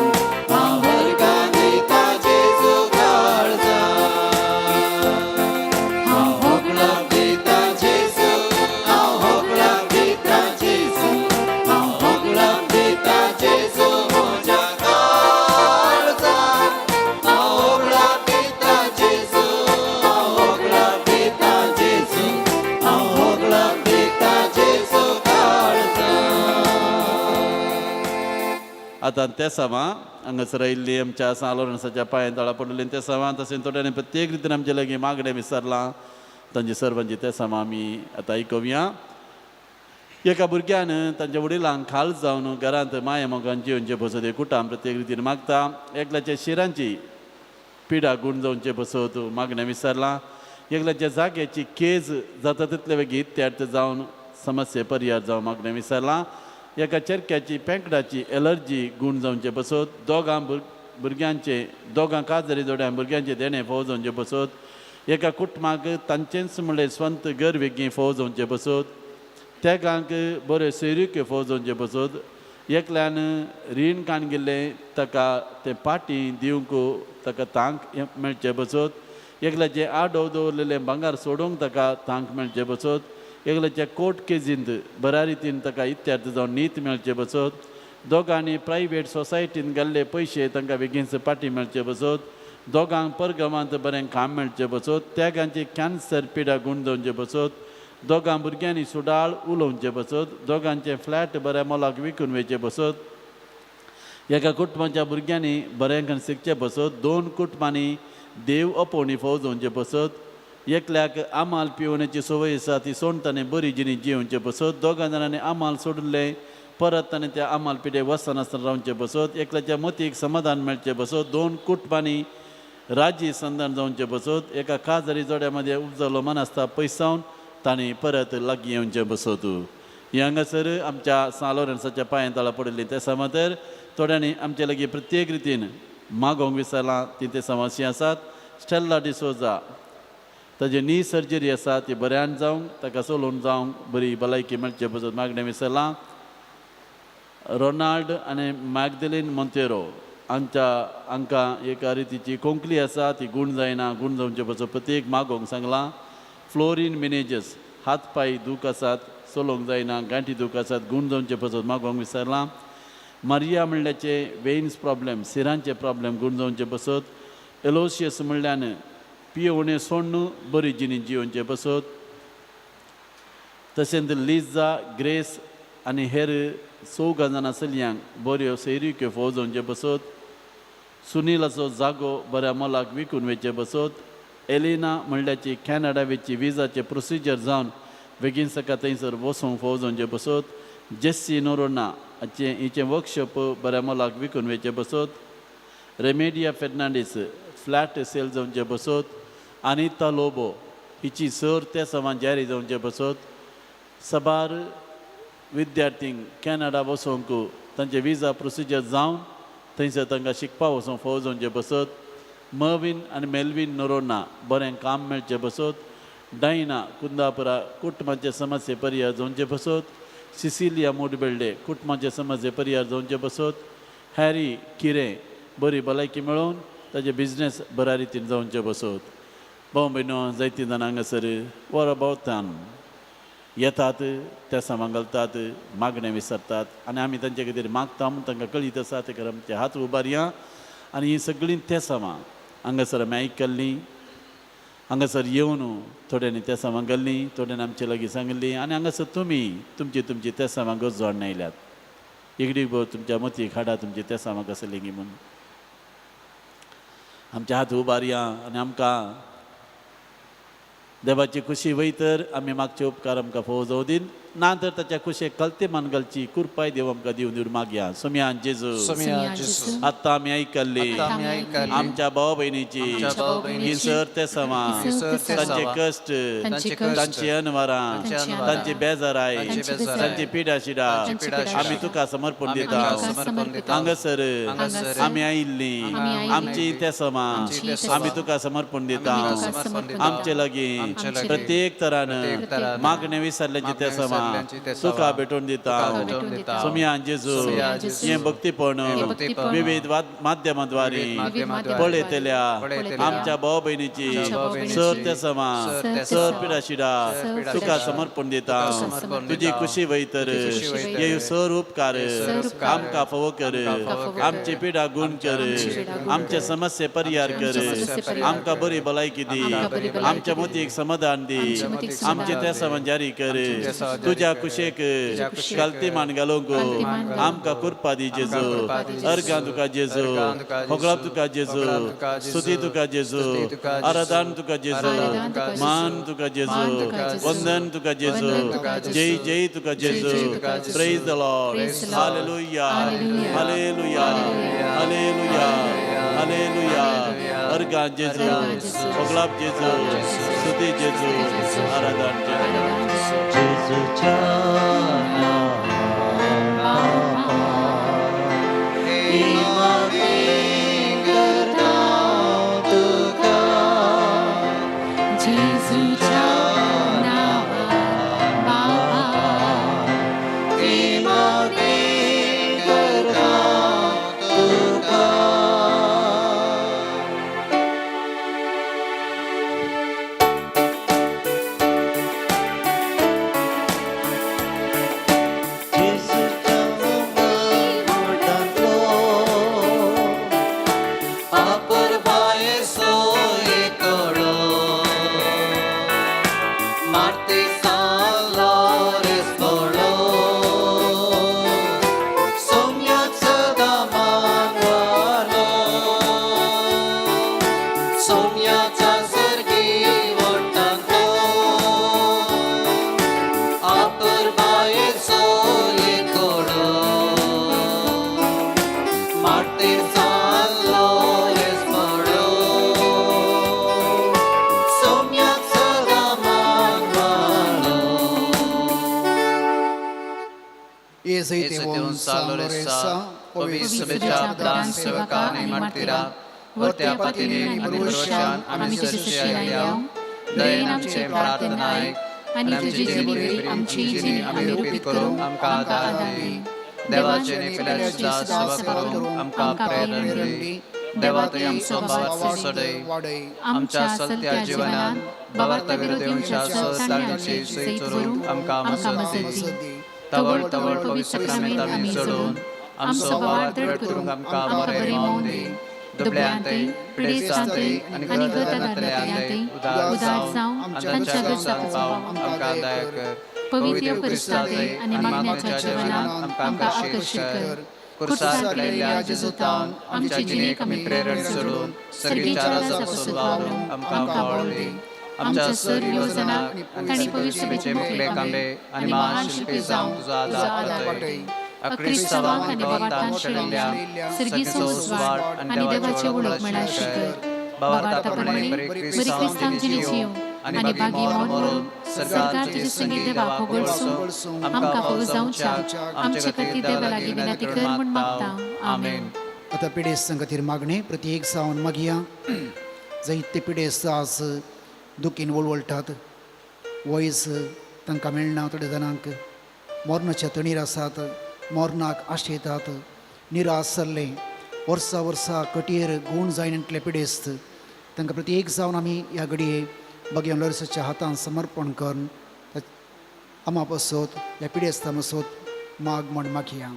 अर्गां दिता जेजू काळजांत होगळाप दिता जेजू होगळाप दिता जेजू होगळाप दिता जेजू म्हज्या काळजांत होगळाप दिता जेजू होगळाप दिता जेजू होगळाप दिता जेजू काळजांत आतां ते सामा हांगासर आयिल्ली आमच्या सालोरसाच्या पांयां तळा पडलेली ते सामा तशें थोड्यांनी प्रत्येक रितीन आमचे लागीं मागणें विसरलां तांचे सर्वांची ते सामा आमी आतां आयकुया एका भुरग्यान तांच्या वडिलांक खाल जावन घरांत माया मोगान जिवनचे बसत कुटाम प्रत्येक रितीन मागता एकल्याच्या शिरांची पिडा गूण जावचे बसत मागणें विसरलां एकल्याच्या जाग्याची केज जाता तितले बेगीन इत्यार्थ जावन समस्ये परिहार जावन मागणें विसरलां एका चरक्याची पेंकडाची एलर्जी गूण जावचे बसत दोगां काजारी जोड्यां भुरग्यांचे देणें फावो जावचे बसत एका कुटुंबाक तांचेंच म्हणलें स्वंत घर बेगीन फावो जावचे बसत तेगांक बऱ्यो सोयऱ्यो फावो जावचे बसत एकल्यान रीण काणगिल्लें ताका तें पाटी दिवंक ताका तांक मेळचें बसत एकल्याचें आडोव दवरलेलें भांगार सोडूंक ताका तांक मेळचें बसत एकल्याच्या कोर्ट केजींत बऱ्या रितीन ताका इत्यार्थ जावन नीत मेळचें बसत दोगांनी प्रायवेट सोसायटीन घाल्ले पयशे तांकां बेगीनच पाटी मेळचे बसत दोगांक परगांवांत बरें काम मेळचें बसत त्यागांची कॅन्सर पिडा गूण जावचे बसत दोगां भुरग्यांनी सुडाळ उलोवचे बसत दोगांचे फ्लॅट बऱ्या मोलाक विकून वयचे बसत एका कुटुंबाच्या भुरग्यांनी बरें शिकचे बसत 2 कुटुंबांनी देव अपोवणी फावो जावचे बसत एकल्याक आमाल पिवण्याची संवय आसा ती सोडून ताणें बरी जिणी जिवचे बसत दोगां जाणांनी आमाल सोडलें परत ताणें त्या आमाल पिडे वचनासतना रावचे बसत एकल्याच्या मतीक समाधान मेळचें बसत 2 कुटुंबांनी राजी संधान जावचे बसत एका काजारी जोड्या मदें उपजलो मन आसता पयसावन तांणी परत लागीं येवचें बसत ही हांगासर आमच्या सालोरसाच्या पांयां तळा पडिल्ली ते समातर थोड्यांनी आमचे लागीं प्रत्येक रितीन मागोवंक विसरलां ती ते समस्या आसात स्टेल्ला डिसोजा ताजी नी सर्जरी आसा ती बऱ्यान जावंक ताका चलोवन जावंक बरी भलायकी मेळचे बसत मागणें विसरलां रोनाल्ड आनी मॅगदलीन मोंतेरो हांकां एका रितीची कोंकली आसा ती गूण जायना गूण जावचे पसून प्रत्येक मागोवंक सांगलां. फ्लोरीन मेनेजस हात पांय दूख आसात चलोवंक जायना गांठी दूख आसात गूण जावचे पसून मागोवंक विचारलां. मारिया म्हणल्याचे वेन्स प्रॉब्लेम सिरांचे प्रॉब्लेम गूण जावचे पसत. एलोशियस म्हणल्यान पियेवणे सोडून बरी जिणी जिवोवचे पसत. तशेंच लिजा ग्रेस आनी हेर 14 जाणां चलयांक बऱ्यो सैरीक्यो फौजोवचे बसत. सुनीलाचो जागो बऱ्या मोलाक विकून वेचे बसत. एलिना म्हणल्याची कॅनडा वेची विजाचे प्रोसिजर जावन बेगीन सका थंयसर वचूंक फौजोवचे बसत. जेस्सी नोरोना हिचें वर्कशॉप बऱ्या मोलाक विकून वेचे बसत. रेमेडिया फेर्नांडीस फ्लॅट सेल जावचे बसत. अनिता लोबो हिची सर त्या समान जारी जावचे बसत. सबार विद्यार्थींक कॅनडा वचोंक तांचे विजा प्रोसिजर जावन थंयसर तांकां शिकपा वचोंक फौजोवचे बसत. मर्विन आनी मेल्विन नोरोना बरें काम मेळचें बसत. डायना कुंदापुरा कुटुंबाचे समस्ये परिहार जावचे बसत. सिसिलिया मोडबेल्डे कुटुंबाचे समस्ये परिहार जावचे बसत. हॅरी किरें बरी भलायकी मेळोवन ताजे बिझनेस बऱ्या रितीन जावचे बसत. भाव भयणो जायतीं जाणां हांगासर वर भोंवतान येतात त्या सामान घालतात मागणें विसरतात आनी आमी तांचे खातीर मागता म्हूण तांकां कळीत आसा ते खातीर आमचे हात उबारया. आनी ही सगळीं त्या सामान हांगासर आमी आयकल्लीं हांगासर येवन थोड्यांनी त्या सामान घाल्लीं थोड्यांनी आमचे लागीं सांगलीं आनी हांगासर तुमी तुमची त्या सामान गरजो हाडून आयल्यात. एकडी भोव तुमच्या मतीक हाडा तुमची त्या सामान कसली गी म्हूण आमचे हात उबारया आनी आमकां देवाची खुशी वयतर आमी मागचे उपकार आमकां फोव जावं दीन ना तर ताच्या खुशेक कलते मान घालची कृपाय देव आमकां दिवन दिवन मागया. सोम्या जेजू आतां आमी आयकल्ली आमच्या भाव भयणीची ही सर ते समा तांचे कश्ट तांची अनवरां तांची बेजाराय तांची पिडा शिडा आमी तुका समर्पण दिता. हांगासर आमी आयिल्लीं आमची ते समा आमी तुका समर्पण दिता. आमचे लागीं प्रत्येक तरान मागणें विसरल्याची ते समा तुका भेटून दिता. सोम्या जेजू हे भक्तीपण विविध माध्यमाद्वारे पळयतल्या आमच्या भाव भयणीची सर ते समा सर पिडा शिडा तुका समर्पण दिता. तुजी खुशी वयतर हे सर उपकार आमकां फोव कर आमची पिडा गूण कर आमचे समस्ये परिहार कर आमकां बरी भलायकी दी आमच्या मतीक समाधान दी आमचे त्या समान जारी कर. तुज्या कुशेक घालती मान घालूंक आमकां कृपा दी जेजू. अर्गां तुका जेजू होगळप तुका जेजू स्तुती तुका जेजू आराधन तुका जेजू मान तुका जेजू वंदन तुका जेजू जय जय तुका जेजू. प्रेज द लॉर्ड हालेलुया हालेलुया हालेलुया हालेलुया. अर्गां जेजू होगळप जेजू स्तुती जेजू आराधन जेजूच्या ಸೇವಕಾನಿ ಮಾಡ್ತೀರಾ ವರ್ತ್ಯಾಪತಿನಿ ನಿಮರುಷಾನ್ आमचे शिष्याल्या दयेन आमचे प्रार्थनाय आणि तुझी जिणी आमची जिणी आमी रूपीत करूंक आमकां आदार दी. देवाचे नेपिल्याची सुद्धा सेवा करून आमकां प्रेरण दी. देवा तुवें आमचो भावार्थ सडय. आमच्या चलत्या जिवनात भावार्था विरोधी आमच्या ताळणीची सई चोरून आमकां मजत दी. तवळ तवळ पवित्र साक्रामेंत आमी जोडून आमचो भावार्थ दृढ करूंक आमकां बरें मौन दी. दुबळ्यांतय पिडेस्तांतय आनी गरजेंतय उदार जावं तांच्या गरजा पावोवंक आमकां दया कर. पवित्र परिस्थिती आणि मागण्याच्या जीवनात आमकां आकर्षित कर. कुर्सार केलेल्या जेजुतान आमच्या जिणेक आमी प्रेरण सोडून सगळीच्या राजापासून वावरूंक आमकां पावळ दी. आमच्या सर योजनाक आनी पवित्रतेचे मुखले कांबे आनी महान शिल्पी जावंक तुजो आदार पटय. अक्रिस्तावांक आनी भावार्थान शेळिल्ल्या सर्गीचो उजवाड आनी देवाची वळख मेळा शिकर. भावार्थाप्रमाणे बरे क्रिस्तांवांची जियो आनी बागी मोरून सरकार तुजे संगीत देवा होगळसूं आमकां पळोवंक जावच्या आमचे खातीर देवा लागीं विनंती कर म्हूण मागता. आमेन. आता पिडेस्त खातीर मागणे प्रत्येक जावन मागया. जायते पिडेस्त आज दुखीन वळवळटात. वयस तांकां मेळना. थोड्या जाणांक मरणाच्या तणीर आसात. मरणाक आशेतात. निराश जाल्ले वर्सां वर्सां कटयेर गूण जायनटले पिडेस्त तांकां प्रत्येक जावन आमी ह्या घडये भगवान लॉरेन्साच्या हातान समर्पण करून आमा पसोत ह्या पिडेस्ता मसोत माग म्हण मागया.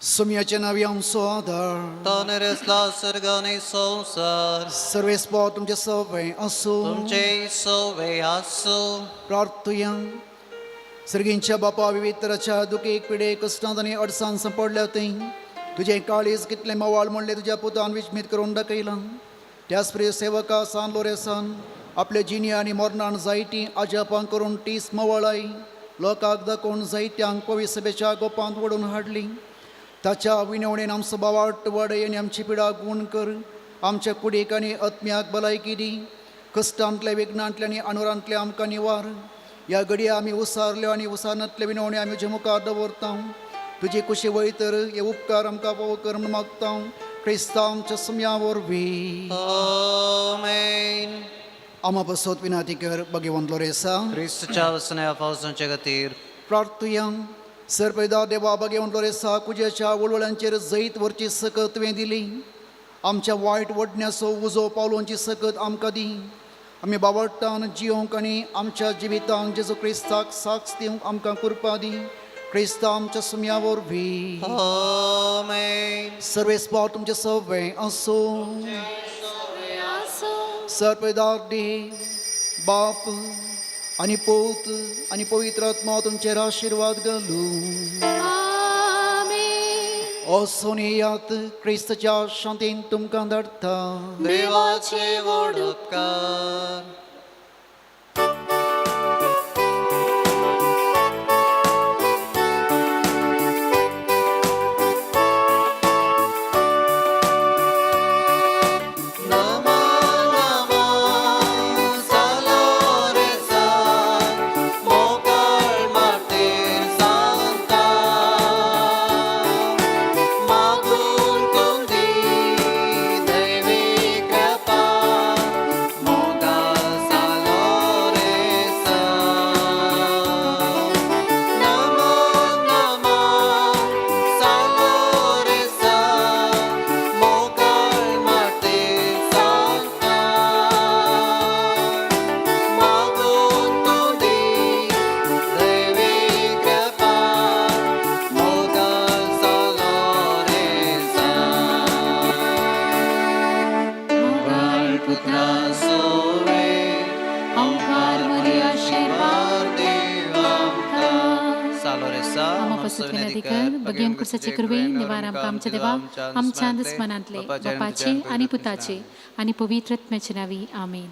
सुमयाच्या नावी आमचो आदार. तो निरसला सर्ग आनी संवसार सर्वेस्पो तुमचे सवय असो. तुमचे सवय आसूं. प्रार्थुया. सर्गींच्या बापा विवितराच्या दुखेक पिडे कश्टांत आनी अडसांत सांपडल्या थंय तुजें काळीज कितलें मोवाळ म्हणलें तुज्या पुतान विस्मीत करून दाखयलां. त्याच प्रिय सेवका सान लोरेसान आपले जिणी आनी मरणान जायतीं आजापां करून टीस मोवाळाय लोकांक दाखोवन जायत्यांक पवित्र सभेच्या गोपांत ओडून हाडली. ताच्या विनवणेन आमचो भावार्थ वाडय आनी आमची पिडा गूण कर. आमच्या कुडीक आनी आत्म्याक भलायकी दी. कश्टांतले विघ्नांतले आनी अणुरांतले आमकां निवार. ह्या घडये आमी उसारल्यो आनी उसारनातले विनवणे आमी तुजे मुखार दवरता. तुजी कुशी वयतर हे उपकार आमकां फावो कर म्हूण मागता. क्रिस्तांव आमच्या सुमया वरवीं. आमेन. आमा बसोत विनंती कर भगवंत लोरेसा. क्रिस्तच्या वसण्या पावसाच्या खातीर प्रार्थुया. सरपैदा देवा भगवंत लोरेसा कुजेच्या वळवळ्यांचेर जैत वरची सकत तुवें दिली. आमच्या वायट वडण्याचो उजो पावलोवची सकत आमकां दी. आमी बावटान जियोंक आनी आमच्या जिवितांक जेजू क्रिस्ताक साक्ष दिवंक आमकां कृपा दी. क्रिस्तांव आमच्या सुमया वरवीं. आमेन. सर्वेस्पो तुमचे सवय असो. सरपैदार दी बाप आनी पोत आनी पवित्र आत्मा तुमचेर आशिर्वाद घालूं. असोन येयात. क्रिस्ताच्या शांतीन तुमकां धाडटा. देवाचे व्हड उपकार. भगवान कुर्साचे कृपे निवार आमकां आमच्या देवा आमच्या दुस्मनांतले बापाचे आनी पुताचे आनी पवित्र आत्म्याचे नावी आमेन.